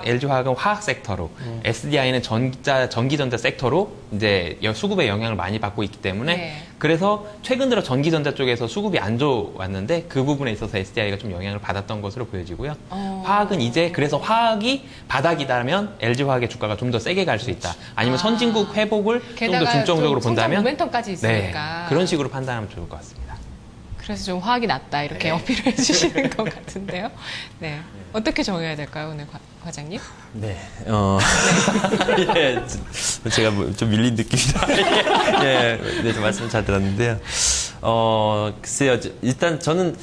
LG화학은 화학 섹터로, SDI는 전기전자 섹터로 이제 수급의 영향을 많이 받고 있기 때문에, 네. 그래서 최근 들어 전기전자 쪽에서 수급이 안 좋았는데 그 부분에 있어서 SDI가 좀 영향을 받았던 것으로 보여지고요. 화학은 이제, 그래서 화학이 바닥이다면 LG화학의 주가가 좀 더 세게 갈 수 있다. 아니면 선진국 회복을 좀 더 게다가 중점적으로 좀 성장 본다면, 모멘텀까지 있으니까. 네, 그런 식으로 판단하면 좋을 것 같습니다. 그래서 좀 화학이 낫다 이렇게 네. 어필을 해주시는 것 같은데요. 네. 어떻게 정해야 될까요, 오늘 과장님? 네, 예, 제가 좀 밀린 느낌이다. 예, 네, 좀 말씀 잘 들었는데요. 글쎄요. 일단 저는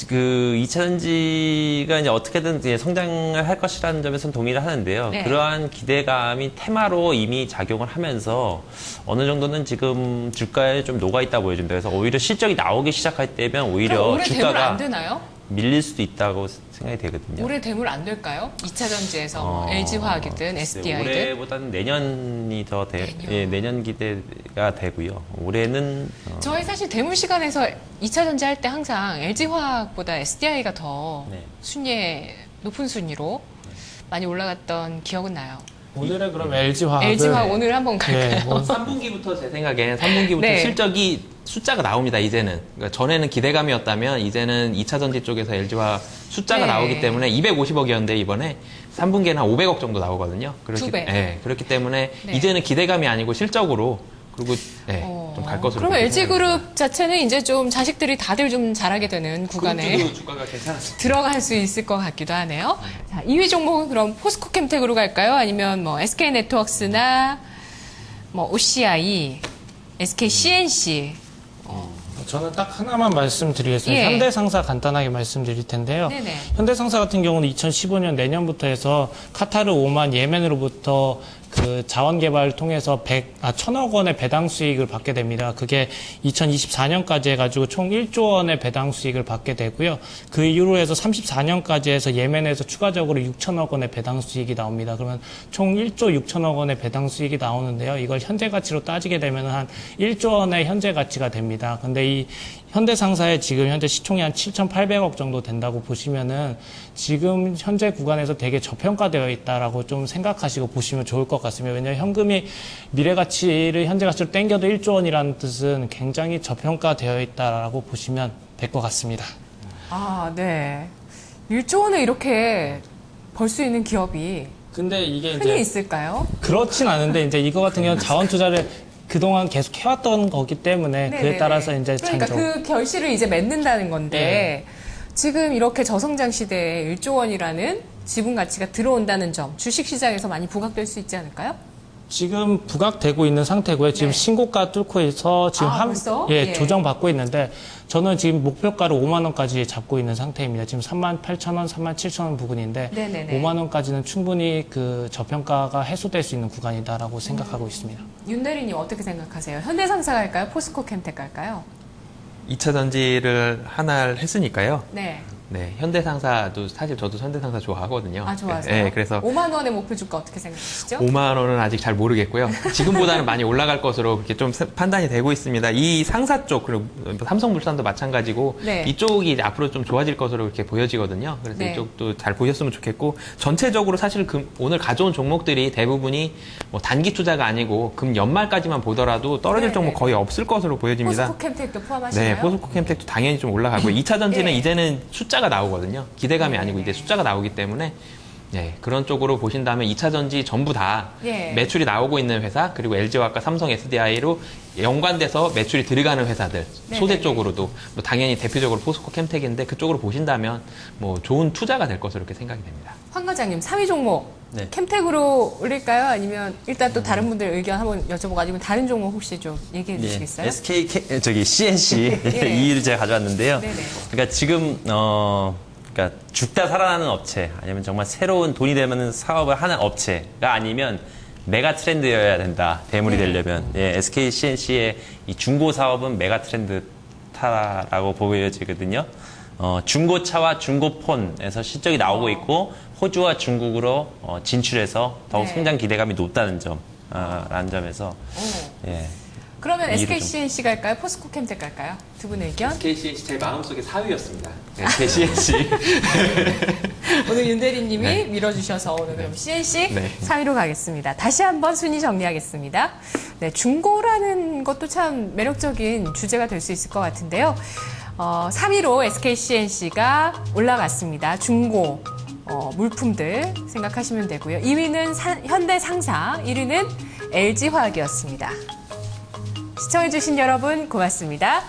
그 2차 전지가 이제 어떻게든 이제 성장을 할 것이라는 점에서는 동의를 하는데요. 네. 그러한 기대감이 테마로 이미 작용을 하면서 어느 정도는 지금 주가에 좀 녹아있다 보여집니다. 그래서 오히려 실적이 나오기 시작할 때면 그럼 오히려 올해 대물 안 주가가 되나요? 밀릴 수도 있다고 생각이 되거든요. 올해 대물 안 될까요? 2차 전지에서 LG화학이든 SDI든. 올해보다는 내년이 더 내년. 예, 내년 기대가 되고요. 올해는 저희 사실 대물 시간에서 2차 전지 할 때 항상 LG화학보다 SDI가 더 네. 순위에 높은 순위로 많이 올라갔던 기억은 나요. 오늘은 그럼 LG화학을 LG화학 오늘 한번 갈까요? 네, 뭐 3분기부터 제 생각엔 3분기부터 네. 실적이 숫자가 나옵니다. 이제는 그러니까 전에는 기대감이었다면 이제는 2차 전지 쪽에서 LG화 숫자가 네. 나오기 때문에 250억이었는데 이번에 3분기에는 한 500억 정도 나오거든요. 두 배. 네, 그렇기 때문에 네. 이제는 기대감이 아니고 실적으로 그리고 네, 좀 갈 것으로. 그러면 그렇게 생각합니다. LG그룹 자체는 이제 좀 자식들이 다들 좀 잘하게 되는 구간에 그룹도 주가가 괜찮았어요. 들어갈 수 있을 것 같기도 하네요. 자, 2위 종목은 그럼 포스코캠텍으로 갈까요? 아니면 뭐 SK네트워크스나 뭐 OCI, SKCNC. 저는 딱 하나만 말씀드리겠습니다. 예. 현대상사 간단하게 말씀드릴 텐데요. 네네. 현대상사 같은 경우는 2015년 내년부터 해서 카타르 오만 예멘으로부터 그 자원 개발을 통해서 1,000억 원의 배당 수익을 받게 됩니다. 그게 2024년까지 해가지고 총 1조 원의 배당 수익을 받게 되고요. 그 이후로 해서 34년까지 해서 예멘에서 추가적으로 6천억 원의 배당 수익이 나옵니다. 그러면 총 1조 6천억 원의 배당 수익이 나오는데요. 이걸 현재 가치로 따지게 되면 한 1조 원의 현재 가치가 됩니다. 근데 이 현대상사의 지금 현재 시총이 한 7,800억 정도 된다고 보시면은 지금 현재 구간에서 되게 저평가되어 있다라고 좀 생각하시고 보시면 좋을 것 같습니다. 왜냐하면 현금이 미래 가치를 현재 가치로 땡겨도 1조 원이라는 뜻은 굉장히 저평가되어 있다라고 보시면 될 것 같습니다. 아, 네. 1조 원을 이렇게 벌 수 있는 기업이 근데 이게 흔히 이제 있을까요? 그렇진 않은데 이제 이거 같은 경우는 자원 투자를 그동안 계속 해왔던 거기 때문에 그에 네네네. 따라서 이제 그러니까 장점. 그 결실을 이제 맺는다는 건데 지금 이렇게 저성장 시대에 1조 원이라는 지분 가치가 들어온다는 점 주식 시장에서 많이 부각될 수 있지 않을까요? 지금 부각되고 있는 상태고요. 지금 네. 신고가 뚫고 있어 지금 벌써? 예. 조정받고 있는데 저는 지금 목표가를 5만 원까지 잡고 있는 상태입니다. 지금 38,000원, 37,000원 부근인데 네네네. 5만 원까지는 충분히 그 저평가가 해소될 수 있는 구간이다라고 생각하고 있습니다. 윤대리님 어떻게 생각하세요? 현대상사 갈까요? 포스코캠텍 갈까요? 2차 전지를 하나를 했으니까요. 네. 네, 현대상사도 사실 저도 현대상사 좋아하거든요. 아, 좋아하세요? 네, 그래서 5만 원의 목표 주가 어떻게 생각하시죠? 5만 원은 아직 잘 모르겠고요. 지금보다는 많이 올라갈 것으로 그렇게 좀 판단이 되고 있습니다. 이 상사 쪽 그리고 삼성물산도 마찬가지고 네. 이쪽이 이제 앞으로 좀 좋아질 것으로 이렇게 보여지거든요. 그래서 네. 이쪽도 잘 보셨으면 좋겠고 전체적으로 사실 오늘 가져온 종목들이 대부분이 뭐 단기 투자가 아니고 금 연말까지만 보더라도 떨어질 네, 종목 네. 거의 없을 것으로 보여집니다. 포스코캠텍도 포함하시나요? 네, 포스코캠텍도 당연히 좀 올라가고 2차 전지는 예. 이제는 숫자가 나오거든요. 기대감이 네. 아니고 이제 숫자가 나오기 때문에 네, 그런 쪽으로 보신다면 2차 전지 전부 다 예. 매출이 나오고 있는 회사 그리고 LG화학과 삼성 SDI로 연관돼서 매출이 들어가는 회사들 네, 소재 네, 쪽으로도 뭐 당연히 대표적으로 포스코캠텍인데 그쪽으로 보신다면 뭐 좋은 투자가 될 것으로 이렇게 생각이 됩니다. 황 과장님 3위 종목 네. 캠텍으로 올릴까요? 아니면 일단 또 다른 분들 의견 한번 여쭤보고 아니면 다른 종목 혹시 좀 얘기해 주시겠어요? SK CNC 예. 2위를 제가 가져왔는데요. 네네. 그러니까 지금 그러니까 죽다 살아나는 업체 아니면 정말 새로운 돈이 되는 사업을 하는 업체가 아니면 메가 트렌드여야 된다. 대물이 네. 되려면 SK CNC의 이 중고 사업은 메가 트렌드타라고 보여지거든요. 중고차와 중고폰에서 실적이 나오고 있고 호주와 중국으로 진출해서 더욱 네. 성장 기대감이 높다는 점, 라는 점에서 예. 그러면 이해를 SKCNC 갈까요? 포스코캠텍 갈까요? 두 분의 의견? SKCNC 제 마음속에 4위였습니다. SKCNC. 오늘 윤대리님이 네. 밀어주셔서 오늘 그럼 CNC 네. 3위로 가겠습니다. 다시 한번 순위 정리하겠습니다. 네, 중고라는 것도 참 매력적인 주제가 될 수 있을 것 같은데요. 3위로 SKCNC가 올라갔습니다. 중고 물품들 생각하시면 되고요. 2위는 현대상사, 1위는 LG화학이었습니다. 시청해주신 여러분 고맙습니다.